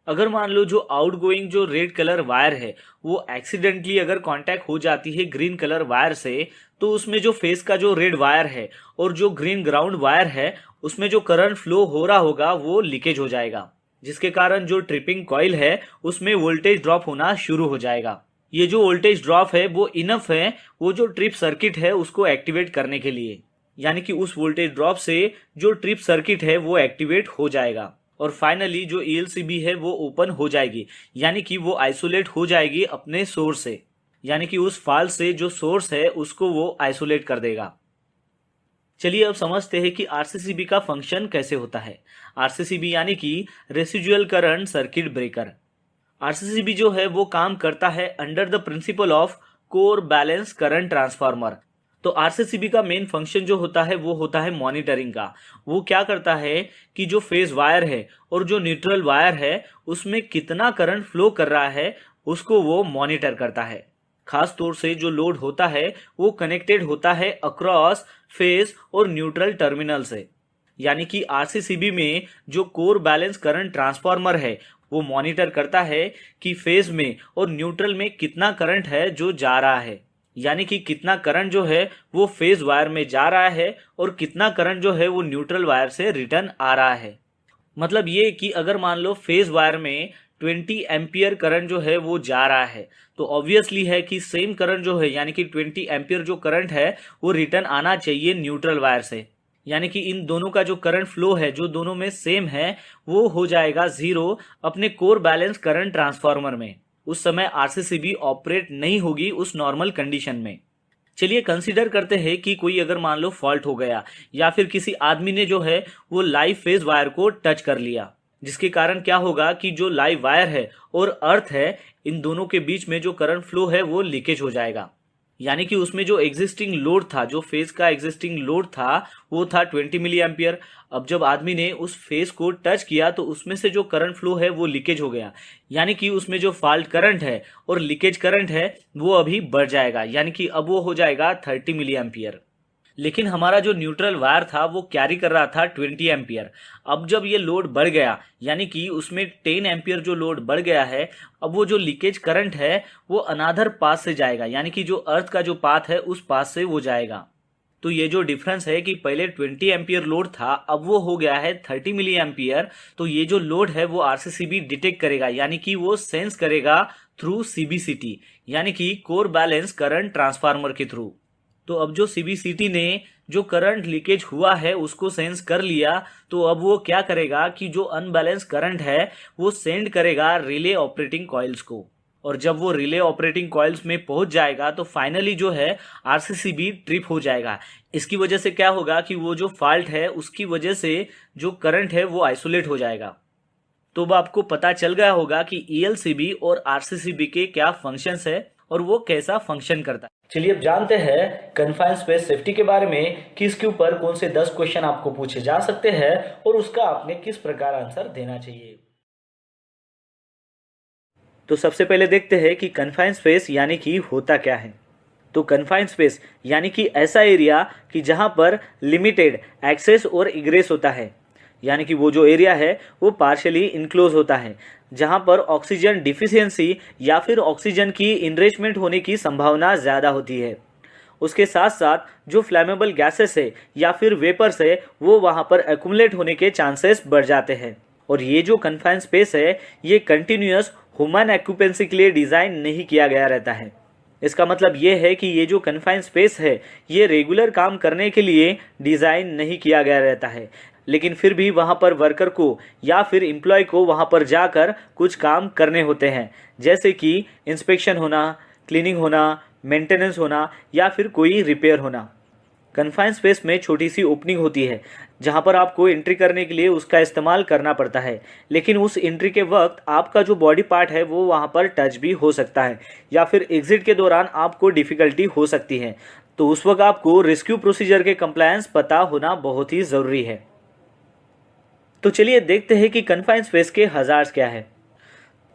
अगर मान लो जो आउटगोइंग जो रेड कलर वायर है वो एक्सीडेंटली अगर कांटेक्ट हो जाती है ग्रीन कलर वायर से, तो उसमें जो फेस का जो रेड वायर है और जो ग्रीन ग्राउंड वायर है उसमें जो करंट फ्लो हो रहा होगा वो लीकेज हो जाएगा, जिसके कारण जो ट्रिपिंग कॉइल है उसमें वोल्टेज ड्रॉप होना शुरू हो जाएगा। ये जो वोल्टेज ड्रॉप है वो इनफ है वो जो ट्रिप सर्किट है उसको एक्टिवेट करने के लिए, यानी कि उस वोल्टेज ड्रॉप से जो ट्रिप सर्किट है वो एक्टिवेट हो जाएगा और फाइनली जो ELCB है वो ओपन हो जाएगी, यानी कि वो आइसोलेट हो जाएगी अपने सोर्स से, यानी कि उस फॉल्ट से जो सोर्स है उसको वो आइसोलेट कर देगा। चलिए अब समझते हैं कि RCCB का फंक्शन कैसे होता है। RCCB यानी कि रेसिजुअल करंट सर्किट ब्रेकर। RCCB जो है वो काम करता है under the principle of core balance current transformer. तो RCCB का मेन फंक्शन जो होता है वो होता है मॉनिटरिंग का। वो क्या करता है कि जो फेज वायर है और जो न्यूट्रल वायर है उसमें कितना करंट फ्लो कर रहा है उसको वो मॉनिटर करता है। खास तौर से जो लोड होता है वो कनेक्टेड होता है अक्रॉस फेज और न्यूट्रल टर्मिनल से, यानी कि RCCB में जो कोर बैलेंस करंट ट्रांसफार्मर है वो मॉनिटर करता है कि फेज में और न्यूट्रल में कितना करंट है जो जा रहा है, यानी कि कितना करंट जो है वो फेज वायर में जा रहा है और कितना करंट जो है वो न्यूट्रल वायर से रिटर्न आ रहा है। मतलब ये कि अगर मान लो फेज वायर में 20 एम्पियर करंट जो है वो जा रहा है तो ऑब्वियसली है कि सेम करंट जो है यानी कि 20 एम्पियर जो करंट है वो रिटर्न आना चाहिए न्यूट्रल वायर से, यानी कि इन दोनों का जो करंट फ्लो है जो दोनों में सेम है वो हो जाएगा जीरो अपने कोर बैलेंस करंट ट्रांसफार्मर में। उस समय RCCB ऑपरेट नहीं होगी उस नॉर्मल कंडीशन में। चलिए कंसीडर करते हैं कि कोई अगर मान लो फॉल्ट हो गया या फिर किसी आदमी ने जो है वो लाइव फेज वायर को टच कर लिया, जिसके कारण क्या होगा कि जो लाइव वायर है और अर्थ है इन दोनों के बीच में जो करंट फ्लो है वो लीकेज हो जाएगा, यानी कि उसमें जो एग्जिस्टिंग लोड था, जो फेज का एग्जिस्टिंग लोड था वो था 20 मिली एम्पियर। अब जब आदमी ने उस फेज को टच किया तो उसमें से जो करंट फ्लो है वो लीकेज हो गया, यानी कि उसमें जो फॉल्ट करंट है और लीकेज करंट है वो अभी बढ़ जाएगा, यानी कि अब वो हो जाएगा 30 मिली एम्पियर। लेकिन हमारा जो न्यूट्रल वायर था वो कैरी कर रहा था 20 एम्पियर। अब जब ये लोड बढ़ गया यानी कि उसमें 10 एम्पियर जो लोड बढ़ गया है, अब वो जो लीकेज करंट है वो अनादर पाथ से जाएगा, यानी कि जो अर्थ का जो पाथ है उस पाथ से वो जाएगा। तो ये जो डिफरेंस है कि पहले 20 एम्पियर लोड था अब वो हो गया है 30 मिली एम्पियर, तो ये जो लोड है वो RCCB डिटेक्ट करेगा, यानी कि वो सेंस करेगा थ्रू CBCT, यानी कि कोर बैलेंस करंट ट्रांसफार्मर के थ्रू। तो अब जो CBCT ने जो करंट लीकेज हुआ है उसको सेंस कर लिया, तो अब वो क्या करेगा कि जो अनबैलेंस करंट है वो सेंड करेगा रिले ऑपरेटिंग कॉइल्स को, और जब वो रिले ऑपरेटिंग कॉइल्स में पहुंच जाएगा तो फाइनली जो है RCCB ट्रिप हो जाएगा। इसकी वजह से क्या होगा कि वो जो फॉल्ट है उसकी वजह से जो करंट है वो आइसोलेट हो जाएगा। तो अब आपको पता चल गया होगा कि ELCB और RCCB के क्या फंक्शंस है और वो कैसा फंक्शन करता है। चलिए अब जानते हैं कन्फाइंड स्पेस सेफ्टी के बारे में कि इसके ऊपर कौन से 10 क्वेश्चन आपको पूछे जा सकते हैं और उसका आपने किस प्रकार आंसर देना चाहिए। तो सबसे पहले देखते हैं कि कन्फाइंड स्पेस यानी कि होता क्या है। तो कन्फाइंड स्पेस यानी कि ऐसा एरिया कि जहां पर लिमिटेड एक्सेस और इग्रेस होता है, यानी कि वो जो एरिया है वो पार्शियली इनक्लोज होता है, जहां पर ऑक्सीजन डिफिशियंसी या फिर ऑक्सीजन की इनरिचमेंट होने की संभावना ज़्यादा होती है। उसके साथ साथ जो फ्लैमेबल गैसेस है या फिर वेपर्स है वो वहां पर एक्यूमुलेट होने के चांसेस बढ़ जाते हैं। और ये जो कन्फाइंड स्पेस है ये कंटिन्यूअस ह्यूमन ऑक्यूपेंसी के लिए डिज़ाइन नहीं किया गया रहता है। इसका मतलब ये है कि ये जो कन्फाइंड स्पेस है ये रेगुलर काम करने के लिए डिज़ाइन नहीं किया गया रहता है, लेकिन फिर भी वहाँ पर वर्कर को या फिर एम्प्लॉय को वहाँ पर जाकर कुछ काम करने होते हैं, जैसे कि इंस्पेक्शन होना, क्लीनिंग होना, मेंटेनेंस होना या फिर कोई रिपेयर होना। कन्फाइंड स्पेस में छोटी सी ओपनिंग होती है जहाँ पर आपको एंट्री करने के लिए उसका इस्तेमाल करना पड़ता है, लेकिन उस एंट्री के वक्त आपका जो बॉडी पार्ट है वो वहाँ पर टच भी हो सकता है या फिर एग्जिट के दौरान आपको डिफ़िकल्टी हो सकती है। तो उस वक्त आपको रेस्क्यू प्रोसीजर के कंप्लायंस पता होना बहुत ही ज़रूरी है। तो चलिए देखते हैं कि कन्फाइंड स्पेस के हज़ार्ड्स क्या है।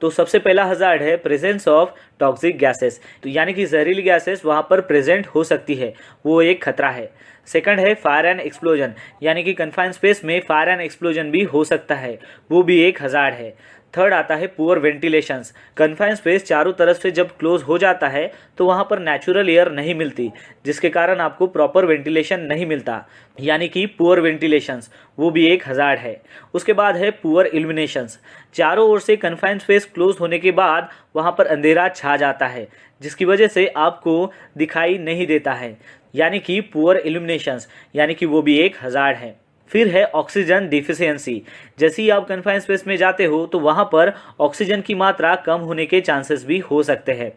तो सबसे पहला हज़ार्ड है प्रेजेंस ऑफ टॉक्सिक गैसेस, तो यानी कि जहरीली गैसेस वहाँ पर प्रेजेंट हो सकती है, वो एक खतरा है। सेकंड है फायर एंड एक्सप्लोजन, यानी कि कन्फाइंड स्पेस में फायर एंड एक्सप्लोजन भी हो सकता है, वो भी एक हज़ार्ड है। थर्ड आता है पुअर वेंटिलेशंस, कन्फाइंड स्पेस चारों तरफ से जब क्लोज हो जाता है तो वहाँ पर नेचुरल एयर नहीं मिलती, जिसके कारण आपको प्रॉपर वेंटिलेशन नहीं मिलता, यानी कि पुअर वेंटिलेशंस, वो भी एक हज़ार्ड है। उसके बाद है पुअर इल्यूमिनेशंस, चारों ओर से कन्फाइंड स्पेस क्लोज होने के बाद वहाँ पर अंधेरा छा जाता है, जिसकी वजह से आपको दिखाई नहीं देता है, यानी कि पुअर इल्यूमिनेशंस, यानी कि वो भी एक हज़ार्ड है। फिर है ऑक्सीजन डिफिशियंसी, जैसे ही आप कन्फाइंड स्पेस में जाते हो तो वहाँ पर ऑक्सीजन की मात्रा कम होने के चांसेस भी हो सकते हैं।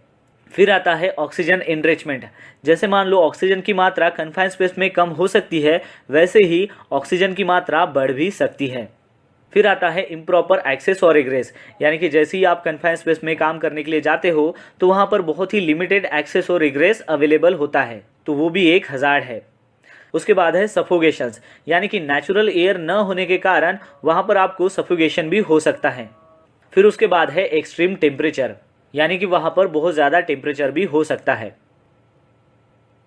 फिर आता है ऑक्सीजन एनरिचमेंट, जैसे मान लो ऑक्सीजन की मात्रा कन्फाइंड स्पेस में कम हो सकती है, वैसे ही ऑक्सीजन की मात्रा बढ़ भी सकती है। फिर आता है इम्प्रॉपर एक्सेस और इग्रेस, यानी कि जैसे ही आप कन्फाइंड स्पेस में काम करने के लिए जाते हो तो वहाँ पर बहुत ही लिमिटेड एक्सेस और इग्रेस अवेलेबल होता है, तो वो भी एक हज़ार्ड है। उसके बाद है सफोगेशंस, यानी कि नेचुरल एयर न होने के कारण वहाँ पर आपको सफोगेशन भी हो सकता है। फिर उसके बाद है एक्सट्रीम टेम्परेचर, यानी कि वहाँ पर बहुत ज़्यादा टेम्परेचर भी हो सकता है।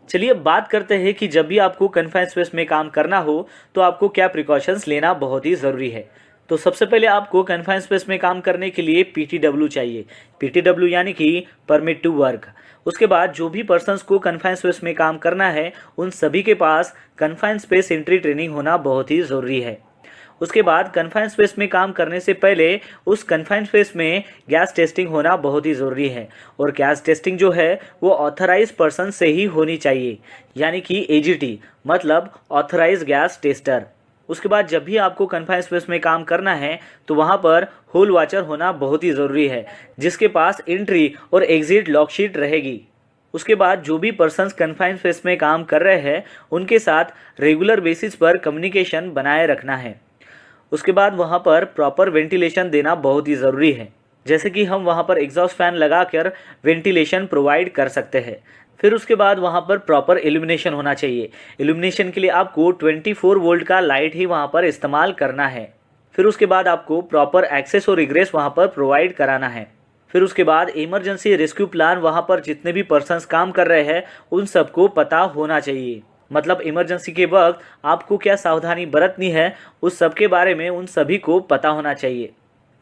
चलिए अब बात करते हैं कि जब भी आपको कन्फाइंड स्पेस में काम करना हो तो आपको क्या प्रिकॉशंस लेना बहुत ही ज़रूरी है। तो सबसे पहले आपको कन्फाइंड स्पेस में काम करने के लिए PTW चाहिए, PTW यानी कि परमिट टू वर्क। उसके बाद जो भी पर्सन्स को कन्फाइंड स्पेस में काम करना है उन सभी के पास कन्फाइंड स्पेस एंट्री ट्रेनिंग होना बहुत ही ज़रूरी है। उसके बाद कन्फाइंड स्पेस में काम करने से पहले उस कन्फाइंड स्पेस में गैस टेस्टिंग होना बहुत ही ज़रूरी है, और गैस टेस्टिंग जो है वो ऑथराइज पर्सन से ही होनी चाहिए, यानी कि AGT मतलब ऑथराइज गैस टेस्टर। उसके बाद जब भी आपको कन्फाइंड स्पेस में काम करना है तो वहाँ पर होल वॉचर होना बहुत ही ज़रूरी है, जिसके पास एंट्री और एग्जिट लॉक शीट रहेगी। उसके बाद जो भी पर्सन्स कन्फाइंड स्पेस में काम कर रहे हैं उनके साथ रेगुलर बेसिस पर कम्युनिकेशन बनाए रखना है। उसके बाद वहाँ पर प्रॉपर वेंटिलेशन देना बहुत ही ज़रूरी है, जैसे कि हम वहाँ पर एग्जॉस्ट फैन लगाकर वेंटिलेशन प्रोवाइड कर सकते हैं। फिर उसके बाद वहाँ पर प्रॉपर इल्यूमिनेशन होना चाहिए। इल्यूमिनेशन के लिए आपको 24 वोल्ट का लाइट ही वहाँ पर इस्तेमाल करना है। फिर उसके बाद आपको प्रॉपर एक्सेस और इग्रेस वहाँ पर प्रोवाइड कराना है। फिर उसके बाद इमरजेंसी रेस्क्यू प्लान वहाँ पर जितने भी पर्सन्स काम कर रहे हैं उन सबको पता होना चाहिए, मतलब इमरजेंसी के वक्त आपको क्या सावधानी बरतनी है उस सब के बारे में उन सभी को पता होना चाहिए।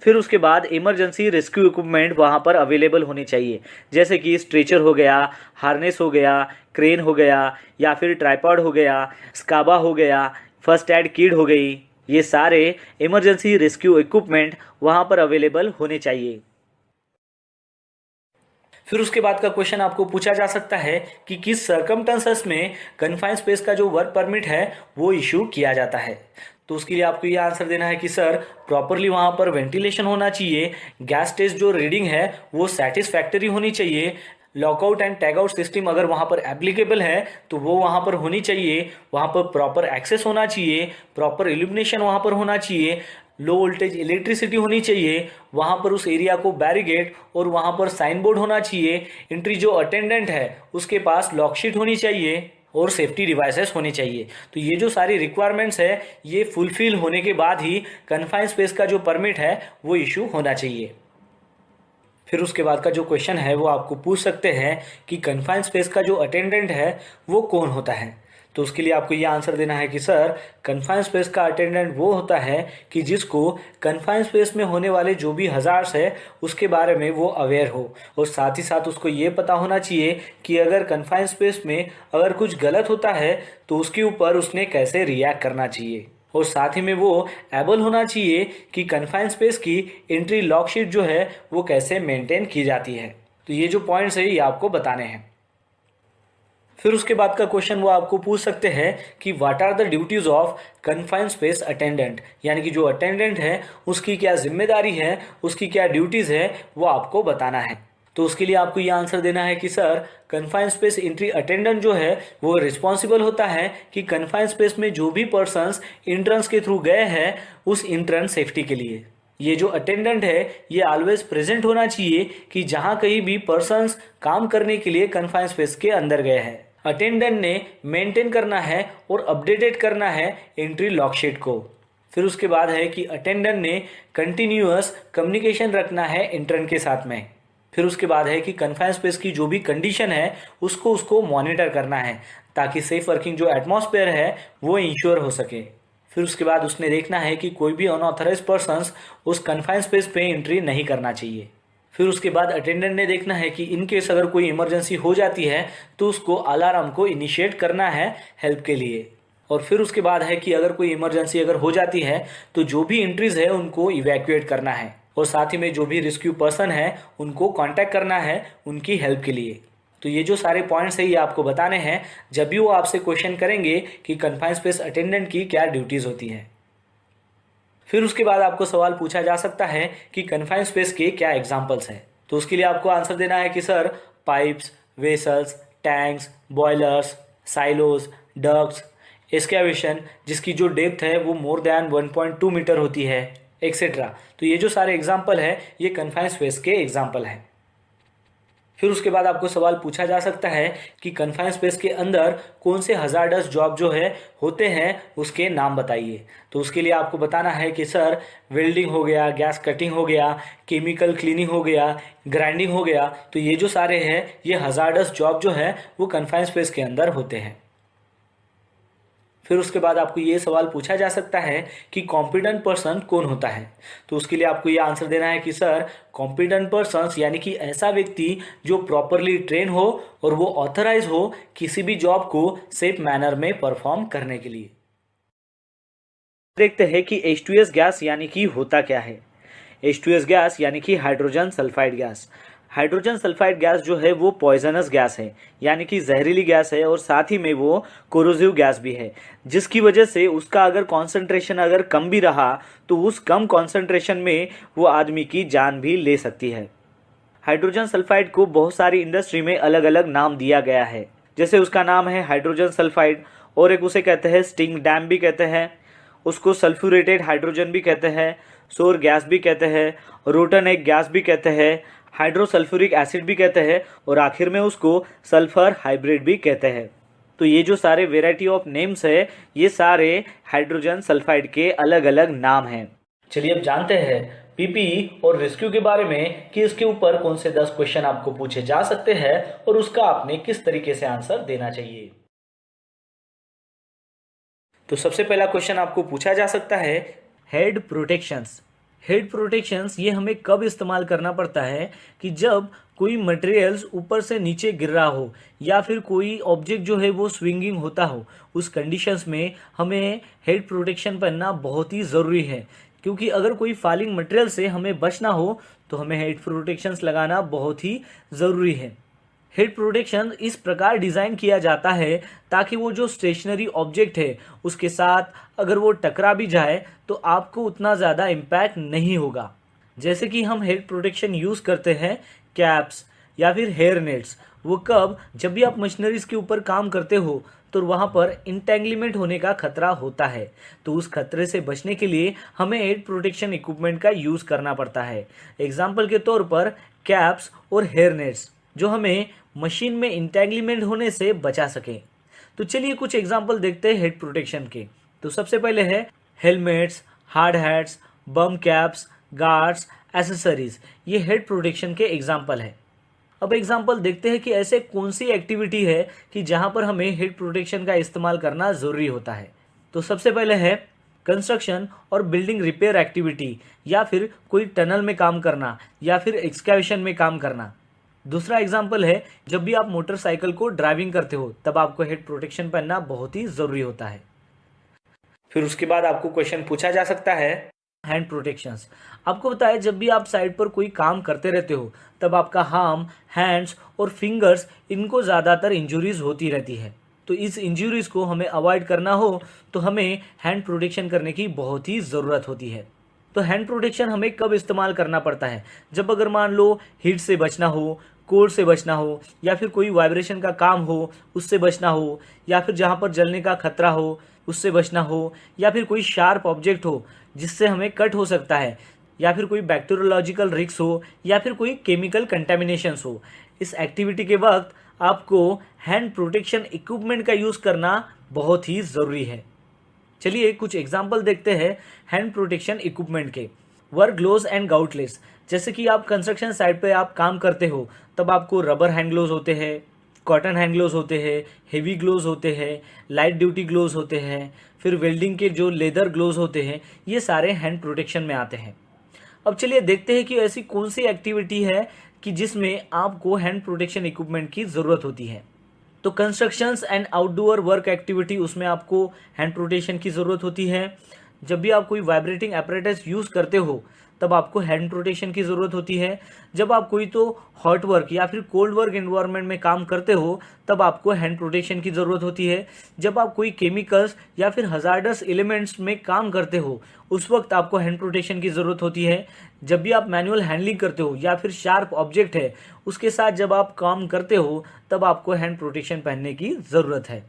फिर उसके बाद इमरजेंसी रेस्क्यू इक्विपमेंट वहाँ पर अवेलेबल होनी चाहिए, जैसे कि स्ट्रेचर हो गया, हार्नेस हो गया, क्रेन हो गया या फिर ट्राइपॉड हो गया, स्काबा हो गया, फर्स्ट एड किट हो गई, ये सारे इमरजेंसी रेस्क्यू इक्विपमेंट वहाँ पर अवेलेबल होने चाहिए। फिर उसके बाद का क्वेश्चन आपको पूछा जा सकता है कि किस सर्कमस्टेंसेस में कन्फाइंड स्पेस का जो वर्क परमिट है वो इशू किया जाता है। तो उसके लिए आपको ये आंसर देना है कि सर प्रॉपरली वहाँ पर वेंटिलेशन होना चाहिए, गैस टेस्ट जो रीडिंग है वो सेटिस्फैक्टरी होनी चाहिए, lockout and tag out system अगर वहाँ पर एप्लीकेबल है तो वो वहाँ पर होनी चाहिए, वहाँ पर प्रॉपर एक्सेस होना चाहिए, प्रॉपर इल्यूमिनेशन वहाँ पर होना चाहिए, लो वोल्टेज इलेक्ट्रिसिटी होनी चाहिए, वहाँ पर उस एरिया को बैरिगेट और वहाँ पर साइन बोर्ड होना चाहिए, एंट्री जो अटेंडेंट है उसके पास लॉकशीट होनी चाहिए और सेफ्टी डिवाइसेस होनी चाहिए। तो ये जो सारी रिक्वायरमेंट्स है ये फुलफिल होने के बाद ही कन्फाइंड स्पेस का जो परमिट है वो इशू होना चाहिए। फिर उसके बाद का जो क्वेश्चन है वो आपको पूछ सकते हैं कि कन्फाइंड स्पेस का जो अटेंडेंट है वो कौन होता है। तो उसके लिए आपको ये आंसर देना है कि सर कन्फाइंड स्पेस का अटेंडेंट वो होता है कि जिसको कन्फाइंड स्पेस में होने वाले जो भी हज़ार्ड्स है उसके बारे में वो अवेयर हो, और साथ ही साथ उसको ये पता होना चाहिए कि अगर कन्फाइंड स्पेस में अगर कुछ गलत होता है तो उसके ऊपर उसने कैसे रिएक्ट करना चाहिए। और साथ ही में वो एबल होना चाहिए कि कन्फाइन स्पेस की एंट्री लॉक शीट जो है वो कैसे मेंटेन की जाती है। तो ये जो पॉइंट्स है ये आपको बताने हैं। फिर उसके बाद का क्वेश्चन वो आपको पूछ सकते हैं कि what are the duties of confined space attendant, यानी कि जो अटेंडेंट है उसकी क्या जिम्मेदारी है, उसकी क्या ड्यूटीज है, वो आपको बताना है। तो उसके लिए आपको ये आंसर देना है कि sir confine space entry attendant जो है वो रिस्पॉन्सिबल होता है कि कन्फाइन स्पेस में जो भी पर्सन्स इंट्रेंस के थ्रू गए हैं उस इंट्रेंस सेफ्टी के लिए ये जो अटेंडेंट है ये ऑलवेज प्रेजेंट होना चाहिए कि जहां कहीं भी पर्सन्स काम करने के लिए कन्फाइन स्पेस के अंदर गए हैं अटेंडेंट ने मेंटेन करना है और अपडेटेड करना है एंट्री लॉक शीट को। फिर उसके बाद है कि अटेंडेंट ने कंटिन्यूअस कम्युनिकेशन रखना है इंट्रेंट के साथ में। फिर उसके बाद है कि कन्फाइन स्पेस की जो भी कंडीशन है उसको मॉनिटर करना है ताकि सेफ वर्किंग जो एटमॉस्फेयर है वो इंश्योर हो सके। फिर उसके बाद उसने देखना है कि कोई भी अनऑथराइज पर्सन्स उस कन्फाइन स्पेस पे एंट्री नहीं करना चाहिए। फिर उसके बाद अटेंडेंट ने देखना है कि इन केस अगर कोई इमरजेंसी हो जाती है तो उसको अलार्म को इनिशिएट करना है हेल्प के लिए। और फिर उसके बाद है कि अगर कोई इमरजेंसी अगर हो जाती है तो जो भी एंट्रीज है उनको इवैक्यूएट करना है और साथ ही में जो भी रेस्क्यू पर्सन है उनको कांटेक्ट करना है उनकी हेल्प के लिए। तो ये जो सारे पॉइंट्स है ये आपको बताने हैं जब भी वो आपसे क्वेश्चन करेंगे कि कन्फाइन स्पेस अटेंडेंट की क्या ड्यूटीज होती है। फिर उसके बाद आपको सवाल पूछा जा सकता है कि कन्फाइन स्पेस के क्या एग्जाम्पल्स हैं। तो उसके लिए आपको आंसर देना है कि sir pipes, vessels, tanks, boilers, silos, ducts, excavation जिसकी जो डेप्थ है वो मोर देन 1.2 मीटर होती है, एक्सेट्रा। तो ये जो सारे एग्जाम्पल है ये कन्फाइन स्पेस के एग्जाम्पल हैं। फिर उसके बाद आपको सवाल पूछा जा सकता है कि कन्फाइन स्पेस के अंदर कौन से हजार्डस जॉब जो है होते हैं उसके नाम बताइए। तो उसके लिए आपको बताना है कि सर वेल्डिंग हो गया, गैस कटिंग हो गया, केमिकल क्लीनिंग हो गया, ग्राइंडिंग हो गया। तो ये जो सारे हैं ये हजार्डस जॉब जो है वो कन्फाइन स्पेस के अंदर होते हैं। फिर उसके बाद आपको ये सवाल पूछा जा सकता है कि कॉम्पिटेंट पर्सन कौन होता है। तो उसके लिए आपको ये आंसर देना है कि सर कॉम्पिटेंट पर्सन यानी कि ऐसा व्यक्ति जो प्रॉपरली ट्रेन हो और वो ऑथराइज हो किसी भी जॉब को सेफ मैनर में परफॉर्म करने के लिए। देखते हैं कि H2S गैस यानी कि होता क्या है। H2S गैस यानी कि hydrogen sulphide gas. Hydrogen sulphide gas जो है वो पॉइजनस गैस है यानी कि जहरीली गैस है और साथ ही में वो कोरोसिव गैस भी है जिसकी वजह से उसका अगर कॉन्सेंट्रेशन अगर कम भी रहा तो उस कम कॉन्सेंट्रेशन में वो आदमी की जान भी ले सकती है। हाइड्रोजन सल्फाइड को बहुत सारी इंडस्ट्री में अलग अलग नाम दिया गया है, जैसे उसका नाम है हाइड्रोजन सल्फाइड और एक उसे कहते हैं स्टिंग डैम भी कहते हैं, उसको सल्फ्यूरेटेड हाइड्रोजन भी कहते हैं, सोर गैस भी कहते हैं, रोटन एग गैस भी कहते हैं, हाइड्रोसल्फ्यूरिक एसिड भी कहते हैं और आखिर में उसको सल्फर हाइब्रिड भी कहते हैं। तो ये जो सारे वेराइटी ऑफ नेम्स है ये सारे हाइड्रोजन सल्फाइड के अलग अलग नाम हैं। चलिए अब जानते हैं पीपीई और रेस्क्यू के बारे में कि इसके ऊपर कौन से 10 क्वेश्चन आपको पूछे जा सकते हैं और उसका आपने किस तरीके से आंसर देना चाहिए। तो सबसे पहला क्वेश्चन आपको पूछा जा सकता है हेड प्रोटेक्शंस। हेड प्रोटेक्शंस ये हमें कब इस्तेमाल करना पड़ता है कि जब कोई मटेरियल्स ऊपर से नीचे गिर रहा हो या फिर कोई ऑब्जेक्ट जो है वो स्विंगिंग होता हो, उस कंडीशंस में हमें हेड प्रोटेक्शन पहनना बहुत ही ज़रूरी है क्योंकि अगर कोई फॉलिंग मटेरियल से हमें बचना हो तो हमें हेड प्रोटेक्शंस लगाना बहुत ही ज़रूरी है। हेड प्रोटेक्शन इस प्रकार डिज़ाइन किया जाता है ताकि वो जो स्टेशनरी ऑब्जेक्ट है उसके साथ अगर वो टकरा भी जाए तो आपको उतना ज़्यादा इम्पैक्ट नहीं होगा। जैसे कि हम हेड प्रोटेक्शन यूज़ करते हैं कैप्स या फिर हेयर नेट्स, वो कब जब भी आप मशीनरीज के ऊपर काम करते हो तो वहाँ पर इंटेंगलिमेंट होने का खतरा होता है, तो उस खतरे से बचने के लिए हमें हेड प्रोटेक्शन इक्विपमेंट का यूज़ करना पड़ता है। एग्जाम्पल के तौर पर कैप्स और हेयर नेट्स जो हमें मशीन में इंटेंगलिमेंट होने से बचा सके। तो चलिए कुछ एग्जांपल देखते हैं हेड प्रोटेक्शन के। तो सबसे पहले है हेलमेट्स, हार्ड हैट्स, बम कैप्स, गार्ड्स, एसेसरीज, ये हेड प्रोटेक्शन के एग्जांपल है। अब एग्जांपल देखते हैं कि ऐसे कौन सी एक्टिविटी है कि जहां पर हमें हेड प्रोटेक्शन का इस्तेमाल करना ज़रूरी होता है। तो सबसे पहले है कंस्ट्रक्शन और बिल्डिंग रिपेयर एक्टिविटी या फिर कोई टनल में काम करना या फिर एक्सकैवेशन में काम करना। दूसरा एग्जाम्पल है जब भी आप मोटरसाइकिल को ड्राइविंग करते हो तब आपको हेड प्रोटेक्शन पहनना बहुत ही ज़रूरी होता है। फिर उसके बाद आपको क्वेश्चन पूछा जा सकता है हैंड प्रोटेक्शंस। आपको पता है जब भी आप साइड पर कोई काम करते रहते हो तब आपका हार्म, हैंड्स और फिंगर्स इनको ज़्यादातर इंजुरीज होती रहती है। तो इस इंजुरीज को हमें अवॉइड करना हो तो हमें हैंड प्रोटेक्शन करने की बहुत ही ज़रूरत होती है। तो हैंड प्रोटेक्शन हमें कब इस्तेमाल करना पड़ता है? जब अगर मान लो हीट से बचना हो, कोल्ड से बचना हो, या फिर कोई वाइब्रेशन का काम हो उससे बचना हो, या फिर जहाँ पर जलने का खतरा हो उससे बचना हो, या फिर कोई शार्प ऑब्जेक्ट हो जिससे हमें कट हो सकता है, या फिर कोई बैक्टीरियोलॉजिकल रिस्क हो, या फिर कोई केमिकल कंटेमिनेशंस हो। इस एक्टिविटी के वक्त आपको हैंड प्रोटेक्शन इक्विपमेंट का यूज़ करना बहुत ही ज़रूरी है। चलिए कुछ एग्जाम्पल देखते हैं हैंड प्रोटेक्शन इक्विपमेंट के। वर्क ग्लोव्स एंड गाउटलेस, जैसे कि आप कंस्ट्रक्शन साइट पे आप काम करते हो तब आपको रबर हैंड ग्लोव्स होते हैं, कॉटन हैंड ग्लोव्स होते हैं, हेवी ग्लोव्स होते हैं, लाइट ड्यूटी ग्लोव्स होते हैं, फिर वेल्डिंग के जो लेदर ग्लोव्स होते हैं, ये सारे हैंड प्रोटेक्शन में आते हैं। अब चलिए देखते हैं कि ऐसी कौन सी एक्टिविटी है कि जिसमें आपको हैंड प्रोटेक्शन इक्विपमेंट की ज़रूरत होती है। तो constructions and outdoor work activity, उसमें आपको हैंड प्रोटेक्शन की ज़रूरत होती है। जब भी आप कोई वाइब्रेटिंग apparatus यूज़ करते हो तब आपको हैंड प्रोटेक्शन की ज़रूरत होती है। जब आप कोई तो हॉट वर्क या फिर कोल्ड वर्क एनवायरनमेंट में काम करते हो तब आपको हैंड प्रोटेक्शन की ज़रूरत होती है। जब आप कोई केमिकल्स या फिर हजार्डस एलिमेंट्स में काम करते हो उस वक्त आपको हैंड प्रोटेक्शन की ज़रूरत होती है। जब भी आप मैनुअल हैंडलिंग करते हो या फिर शार्प ऑब्जेक्ट है उसके साथ जब आप काम करते हो तब आपको हैंड प्रोटेक्शन पहनने की ज़रूरत है।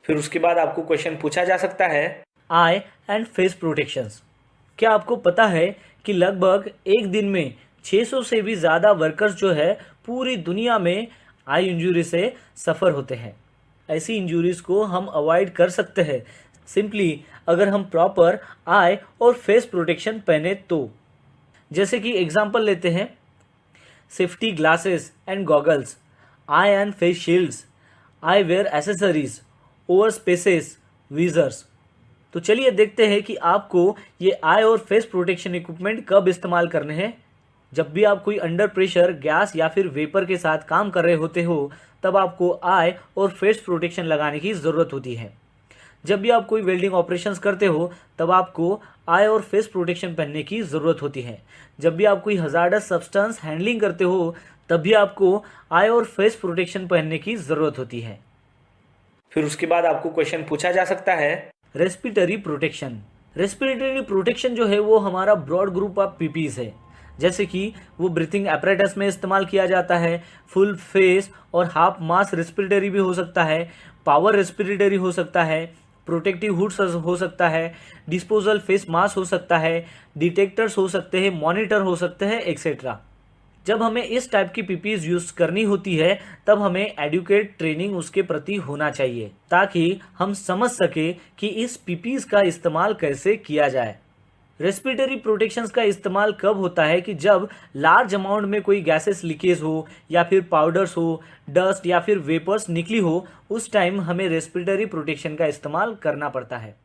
फिर उसके बाद आपको क्वेश्चन पूछा जा सकता है आई एंड फेस प्रोटेक्शंस। क्या आपको पता है कि लगभग एक दिन में 600 से भी ज़्यादा वर्कर्स जो है पूरी दुनिया में आई इंजरी से सफ़र होते हैं। ऐसी इंजरीज को हम अवॉइड कर सकते हैं सिंपली अगर हम प्रॉपर आई और फेस प्रोटेक्शन पहने तो। जैसे कि एग्जांपल लेते हैं, safety glasses and goggles, eye and face shields, eye wear accessories, over spaces, visors. तो चलिए देखते हैं कि आपको ये आई और फेस प्रोटेक्शन इक्विपमेंट कब इस्तेमाल करने हैं। जब भी आप कोई अंडर प्रेशर गैस या फिर वेपर के साथ काम कर रहे होते हो तब आपको आई और फेस प्रोटेक्शन लगाने की ज़रूरत होती है। जब भी आप कोई वेल्डिंग ऑपरेशंस करते हो तब आपको आई और फेस प्रोटेक्शन पहनने की ज़रूरत होती है। जब भी आप कोई हजार्डस सब्सटेंस हैंडलिंग करते हो तब भी आपको आई और फेस प्रोटेक्शन पहनने की ज़रूरत होती है। फिर उसके बाद आपको क्वेश्चन पूछा जा सकता है रेस्पिरेटरी प्रोटेक्शन। रेस्पिरेटरी प्रोटेक्शन जो है वो हमारा ब्रॉड ग्रुप ऑफ पीपीज है। जैसे कि वो ब्रीथिंग एपरेटस में इस्तेमाल किया जाता है, फुल फेस और हाफ मास्क रेस्पिरेटरी भी हो सकता है, पावर रेस्पिरेटरी हो सकता है, प्रोटेक्टिव हुड्स हो सकता है, डिस्पोजल फेस मास्क हो सकता है, डिटेक्टर्स हो सकते हैं, मॉनिटर हो सकते हैं, एक्सेट्रा। जब हमें इस टाइप की पीपीज यूज करनी होती है तब हमें एडुकेट ट्रेनिंग उसके प्रति होना चाहिए ताकि हम समझ सके कि इस पीपीज का इस्तेमाल कैसे किया जाए। रेस्पिरेटरी प्रोटेक्शंस का इस्तेमाल कब होता है कि जब लार्ज अमाउंट में कोई गैसेस लीकेज हो या फिर पाउडर्स हो, डस्ट या फिर वेपर्स निकली हो, उस टाइम हमें रेस्पिरेटरी प्रोटेक्शन का इस्तेमाल करना पड़ता है।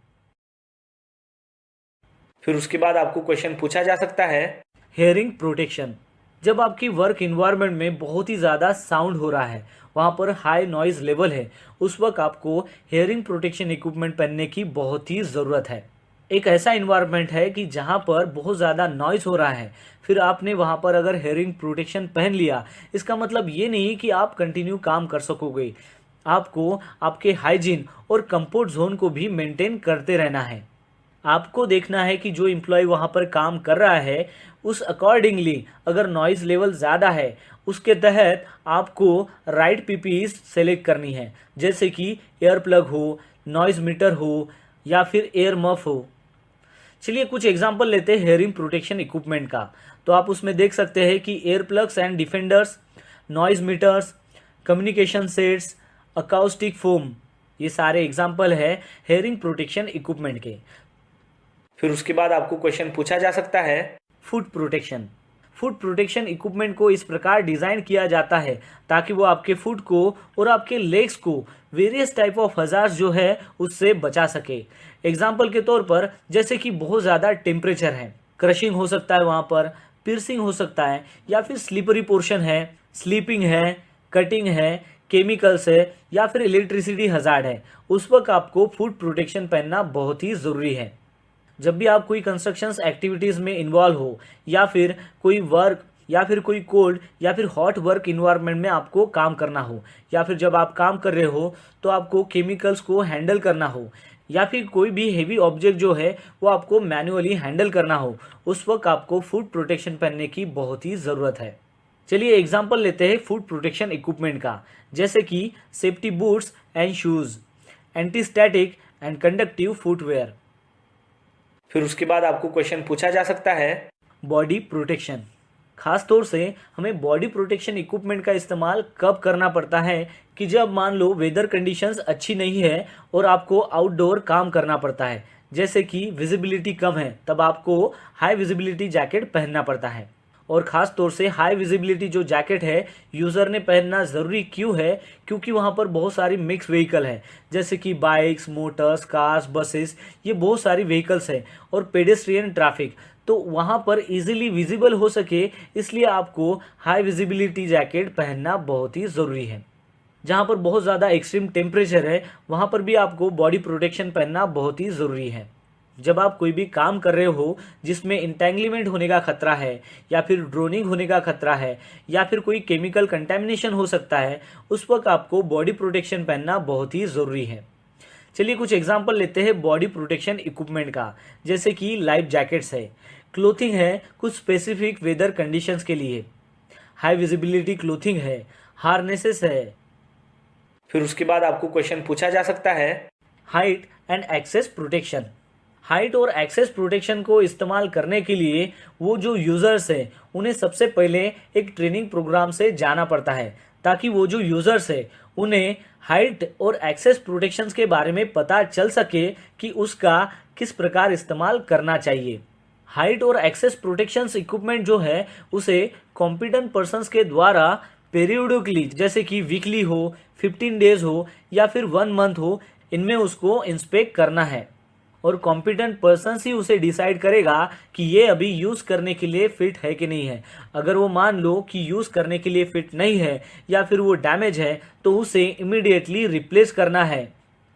फिर उसके बाद आपको क्वेश्चन पूछा जा सकता है हेयरिंग प्रोटेक्शन। जब आपकी वर्क इन्वायरमेंट में बहुत ही ज़्यादा साउंड हो रहा है, वहाँ पर हाई नॉइज़ लेवल है, उस वक्त आपको हेयरिंग प्रोटेक्शन इक्विपमेंट पहनने की बहुत ही ज़रूरत है। एक ऐसा इन्वायरमेंट है कि जहाँ पर बहुत ज़्यादा नॉइज़ हो रहा है, फिर आपने वहाँ पर अगर हेयरिंग प्रोटेक्शन पहन लिया, इसका मतलब ये नहीं कि आप कंटिन्यू काम कर सकोगे। आपको आपके हाइजीन और कंफर्ट जोन को भी मेंटेन करते रहना है। आपको देखना है कि जो एम्प्लॉय वहाँ पर काम कर रहा है उस अकॉर्डिंगली अगर नॉइज़ लेवल ज़्यादा है उसके तहत आपको राइट पीपीज सेलेक्ट करनी है, जैसे कि एयर प्लग हो, नॉइज़ मीटर हो या फिर एयर मफ हो। चलिए कुछ एग्जांपल लेते हैं हेयरिंग प्रोटेक्शन इक्विपमेंट का। तो आप उसमें देख सकते हैं कि ear plugs and defenders, noise meters, communication sets, acoustic foam, ये सारे एग्जाम्पल है हेयरिंग प्रोटेक्शन इक्विपमेंट के। फिर उसके बाद आपको क्वेश्चन पूछा जा सकता है foot protection. Foot protection equipment को इस प्रकार डिज़ाइन किया जाता है ताकि वो आपके फुट को और आपके लेग्स को वेरियस टाइप ऑफ हजार्ड्स जो है उससे बचा सके। एग्जाम्पल के तौर पर जैसे कि बहुत ज़्यादा टेम्परेचर है, क्रशिंग हो सकता है वहाँ पर, पियर्सिंग हो सकता है, या फिर स्लिपरी पोर्शन है, स्लीपिंग है, कटिंग है, केमिकल्स है या फिर इलेक्ट्रिसिटी हजार्ड है, उस वक्त आपको फुट प्रोटेक्शन पहनना बहुत ही ज़रूरी है। जब भी आप कोई कंस्ट्रक्शंस एक्टिविटीज़ में इन्वॉल्व हो या फिर कोई वर्क या फिर कोई कोल्ड या फिर हॉट वर्क इन्वायरमेंट में आपको काम करना हो, या फिर जब आप काम कर रहे हो तो आपको केमिकल्स को हैंडल करना हो, या फिर कोई भी हेवी ऑब्जेक्ट जो है वो आपको मैन्युअली हैंडल करना हो, उस वक्त आपको फुट प्रोटेक्शन पहनने की बहुत ही ज़रूरत है। चलिए एग्जांपल लेते हैं फुट प्रोटेक्शन इक्विपमेंट का, जैसे कि safety boots and shoes, anti static and conductive footwear. फिर उसके बाद आपको क्वेश्चन पूछा जा सकता है बॉडी प्रोटेक्शन। खास तौर से हमें बॉडी प्रोटेक्शन इक्विपमेंट का इस्तेमाल कब करना पड़ता है कि जब मान लो वेदर कंडीशंस अच्छी नहीं है और आपको आउटडोर काम करना पड़ता है, जैसे कि विजिबिलिटी कम है, तब आपको हाई विजिबिलिटी जैकेट पहनना पड़ता है। और ख़ास तौर से हाई विजिबिलिटी जो जैकेट है यूज़र ने पहनना ज़रूरी क्यों है, क्योंकि वहाँ पर बहुत सारी मिक्स व्हीकल है, जैसे कि बाइक्स, मोटर्स, कार्स, बसेस, ये बहुत सारी व्हीकल्स है और पेडेस्ट्रियन ट्रैफिक, तो वहाँ पर इजीली विजिबल हो सके इसलिए आपको हाई विजिबिलिटी जैकेट पहनना बहुत ही ज़रूरी है। जहाँ पर बहुत ज़्यादा एक्सट्रीम टेम्परेचर है वहाँ पर भी आपको बॉडी प्रोटेक्शन पहनना बहुत ही ज़रूरी है। जब आप कोई भी काम कर रहे हो जिसमें इंटेंगलिमेंट होने का खतरा है या फिर ड्रोनिंग होने का खतरा है या फिर कोई केमिकल कंटेमिनेशन हो सकता है, उस वक्त आपको बॉडी प्रोटेक्शन पहनना बहुत ही ज़रूरी है। चलिए कुछ एग्जांपल लेते हैं बॉडी प्रोटेक्शन इक्विपमेंट का, जैसे कि लाइफ जैकेट्स है, क्लोथिंग है कुछ स्पेसिफिक वेदर कंडीशंस के लिए, हाई विजिबिलिटी क्लोथिंग है, हार्नेसेस है। फिर उसके बाद आपको क्वेश्चन पूछा जा सकता है height and access protection. Height और एक्सेस प्रोटेक्शन को इस्तेमाल करने के लिए वो जो यूज़र्स हैं उन्हें सबसे पहले एक ट्रेनिंग प्रोग्राम से जाना पड़ता है, ताकि वो जो यूज़र्स हैं उन्हें हाइट और एक्सेस प्रोटेक्शंस के बारे में पता चल सके कि उसका किस प्रकार इस्तेमाल करना चाहिए। हाइट और एक्सेस प्रोटेक्शंस इक्विपमेंट जो है उसे कॉम्पिटेंट पर्सन्स के द्वारा पीरियडिकली, जैसे कि वीकली हो, 15 डेज हो या फिर 1 मंथ हो, इनमें उसको इंस्पेक्ट करना है और कॉम्पिटेंट पर्सन्स ही उसे डिसाइड करेगा कि ये अभी यूज़ करने के लिए फिट है कि नहीं है। अगर वो मान लो कि यूज़ करने के लिए फिट नहीं है या फिर वो डैमेज है तो उसे इमीडिएटली रिप्लेस करना है।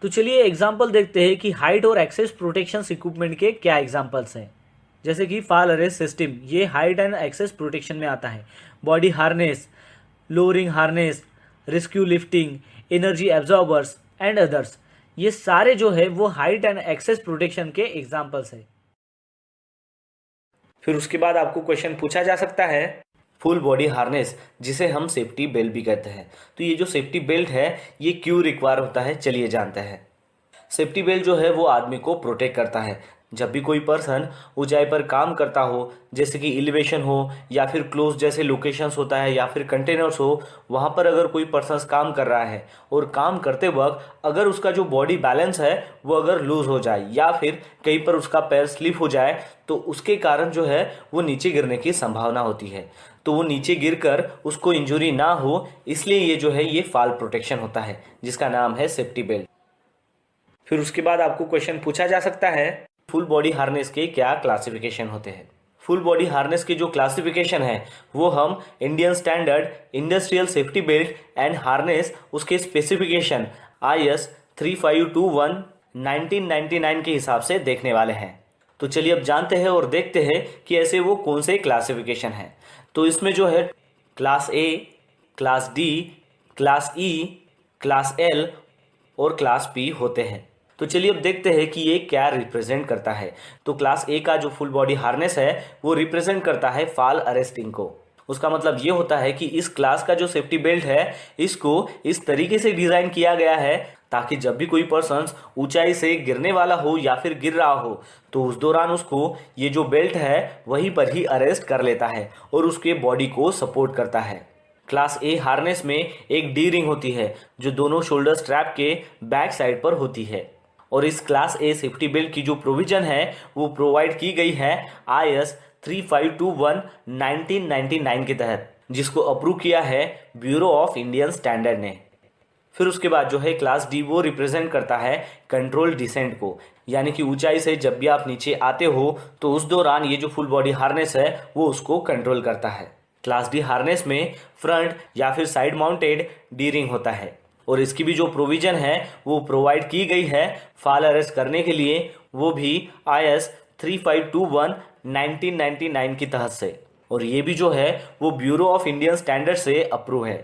तो चलिए एग्जांपल देखते हैं कि हाइट और एक्सेस प्रोटेक्शन इक्विपमेंट के क्या एग्जांपल्स हैं। जैसे कि फॉल अरेस्ट सिस्टम, ये हाइट एंड एक्सेस प्रोटेक्शन में आता है। Body harness, lowering harness, rescue lifting, energy absorbers and others, ये सारे जो है वो हाइट एंड एक्सेस प्रोटेक्शन के एग्जांपल्स है। फिर उसके बाद आपको क्वेश्चन पूछा जा सकता है फुल बॉडी हार्नेस, जिसे हम सेफ्टी बेल्ट भी कहते हैं। तो ये जो सेफ्टी बेल्ट है ये क्यों रिक्वायर होता है, चलिए जानते हैं। सेफ्टी बेल्ट जो है वो आदमी को प्रोटेक्ट करता है। जब भी कोई पर्सन ऊंचाई पर काम करता हो, जैसे कि एलिवेशन हो या फिर क्लोज जैसे लोकेशंस होता है या फिर कंटेनर्स हो, वहाँ पर अगर कोई पर्सन काम कर रहा है और काम करते वक्त अगर उसका जो बॉडी बैलेंस है वो अगर लूज हो जाए या फिर कहीं पर उसका पैर स्लिप हो जाए तो उसके कारण जो है वो नीचे गिरने की संभावना होती है। तो वो नीचे गिरकर उसको इंजरी ना हो, इसलिए ये जो है ये फॉल प्रोटेक्शन होता है, जिसका नाम है सेफ्टी बेल्ट। फिर उसके बाद आपको क्वेश्चन पूछा जा सकता है फुल बॉडी हार्नेस के क्या क्लासिफिकेशन होते हैं। फुल बॉडी हार्नेस की जो क्लासिफिकेशन है वो हम Indian standard industrial safety belt and harness उसके स्पेसिफिकेशन IS 3521 1999 के हिसाब से देखने वाले हैं। तो चलिए अब जानते हैं और देखते हैं कि ऐसे वो कौन से क्लासिफिकेशन हैं। तो इसमें जो है class A, class D, class E, class L और क्लास P होते हैं। तो चलिए अब देखते हैं कि ये क्या रिप्रेजेंट करता है। तो क्लास A का जो फुल बॉडी हार्नेस है वो रिप्रेजेंट करता है फॉल अरेस्टिंग को। उसका मतलब ये होता है कि इस क्लास का जो सेफ्टी बेल्ट है इसको इस तरीके से डिज़ाइन किया गया है ताकि जब भी कोई पर्सन ऊंचाई से गिरने वाला हो या फिर गिर रहा हो तो उस दौरान उसको ये जो बेल्ट है वहीं पर ही अरेस्ट कर लेता है और उसके बॉडी को सपोर्ट करता है। क्लास A हार्नेस में एक डी रिंग होती है जो दोनों शोल्डर स्ट्रैप के बैक साइड पर होती है और इस क्लास A सेफ्टी बेल्ट की जो प्रोविजन है वो प्रोवाइड की गई है IS 3521 1999 के तहत, जिसको अप्रूव किया है ब्यूरो ऑफ इंडियन स्टैंडर्ड ने। फिर उसके बाद जो है क्लास D वो रिप्रेजेंट करता है कंट्रोल डिसेंट को, यानी कि ऊंचाई से जब भी आप नीचे आते हो तो उस दौरान ये जो फुल बॉडी हार्नेस है वो उसको कंट्रोल करता है। क्लास डी हार्नेस में फ्रंट या फिर साइड माउंटेड डी रिंग होता है और इसकी भी जो प्रोविजन है वो प्रोवाइड की गई है फॉल अरेस्ट करने के लिए, वो भी IS 3521 1999 की तहत से, और ये भी जो है वो ब्यूरो ऑफ इंडियन स्टैंडर्ड से अप्रूव है।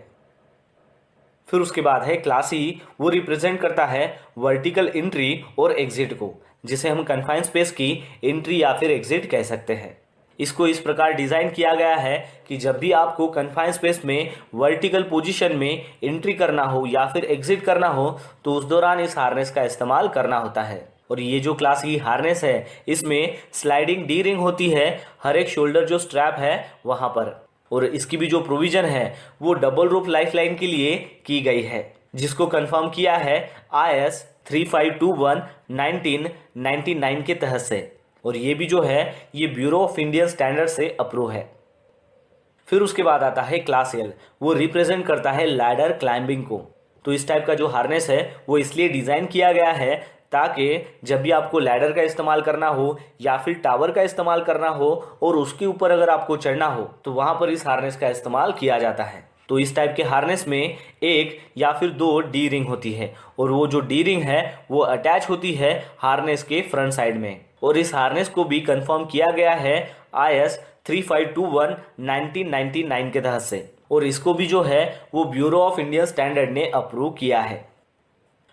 फिर उसके बाद है क्लास ई, वो रिप्रेजेंट करता है वर्टिकल एंट्री और एग्जिट को, जिसे हम कन्फाइंड स्पेस की एंट्री या फिर एग्जिट कह सकते हैं। इसको इस प्रकार डिज़ाइन किया गया है कि जब भी आपको कन्फाइंड स्पेस में वर्टिकल पोजीशन में एंट्री करना हो या फिर एग्जिट करना हो तो उस दौरान इस हार्नेस का इस्तेमाल करना होता है। और ये जो क्लास ई हार्नेस है इसमें स्लाइडिंग डी रिंग होती है हर एक शोल्डर जो स्ट्रैप है वहाँ पर, और इसकी भी जो प्रोविजन है वो डबल रोप लाइफलाइन के लिए की गई है, जिसको कंफर्म किया है IS 3521 1999 के तहत से, और ये भी जो है ये ब्यूरो ऑफ इंडियन स्टैंडर्ड से अप्रूव है। फिर उसके बाद आता है क्लास एल, वो रिप्रेजेंट करता है लैडर क्लाइंबिंग को। तो इस टाइप का जो हार्नेस है वो इसलिए डिज़ाइन किया गया है ताकि जब भी आपको लैडर का इस्तेमाल करना हो या फिर टावर का इस्तेमाल करना हो और उसके ऊपर अगर आपको चढ़ना हो तो वहाँ पर इस हार्नेस का इस्तेमाल किया जाता है। तो इस टाइप के हार्नेस में एक या फिर दो डी रिंग होती है और वो जो डी रिंग है वो अटैच होती है हार्नेस के फ्रंट साइड में, और इस हार्नेस को भी कंफर्म किया गया है IS 3521 1999 के तहत से, और इसको भी जो है वो ब्यूरो ऑफ इंडियन स्टैंडर्ड ने अप्रूव किया है।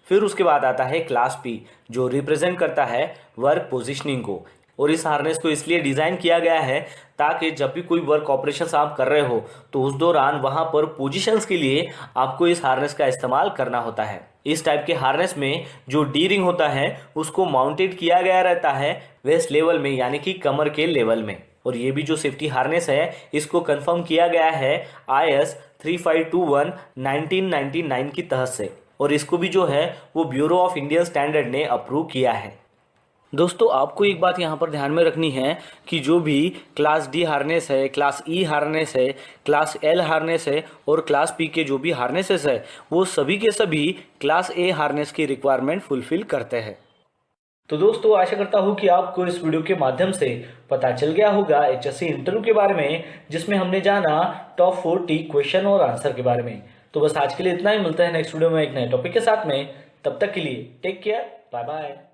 फिर उसके बाद आता है क्लास पी, जो रिप्रेजेंट करता है वर्क पोजिशनिंग को, और इस हार्नेस को इसलिए डिज़ाइन किया गया है ताकि जब भी कोई वर्क ऑपरेशंस आप कर रहे हो तो उस दौरान वहाँ पर पोजीशंस के लिए आपको इस हार्नेस का इस्तेमाल करना होता है। इस टाइप के हार्नेस में जो डी रिंग होता है उसको माउंटेड किया गया रहता है वेस्ट लेवल में, यानी कि कमर के लेवल में, और ये भी जो सेफ्टी हार्नेस है इसको कंफर्म किया गया है IS 3521 1999 की तहत से, और इसको भी जो है वो ब्यूरो ऑफ इंडियन स्टैंडर्ड ने अप्रूव किया है। दोस्तों आपको एक बात यहाँ पर ध्यान में रखनी है कि जो भी क्लास डी हार्नेस है, क्लास ई हार्नेस है, क्लास एल हार्नेस है और क्लास पी के जो भी हार्नेसेस है वो सभी के सभी क्लास ए हार्नेस की रिक्वायरमेंट फुलफिल करते हैं। तो दोस्तों आशा करता हूँ कि आपको इस वीडियो के माध्यम से पता चल गया होगा HSC इंटरव्यू के बारे में, जिसमें हमने जाना टॉप 40 क्वेश्चन और आंसर के बारे में। तो बस आज के लिए इतना ही, मिलता है नेक्स्ट वीडियो में एक नए टॉपिक के साथ में। तब तक के लिए टेक केयर, बाय बाय।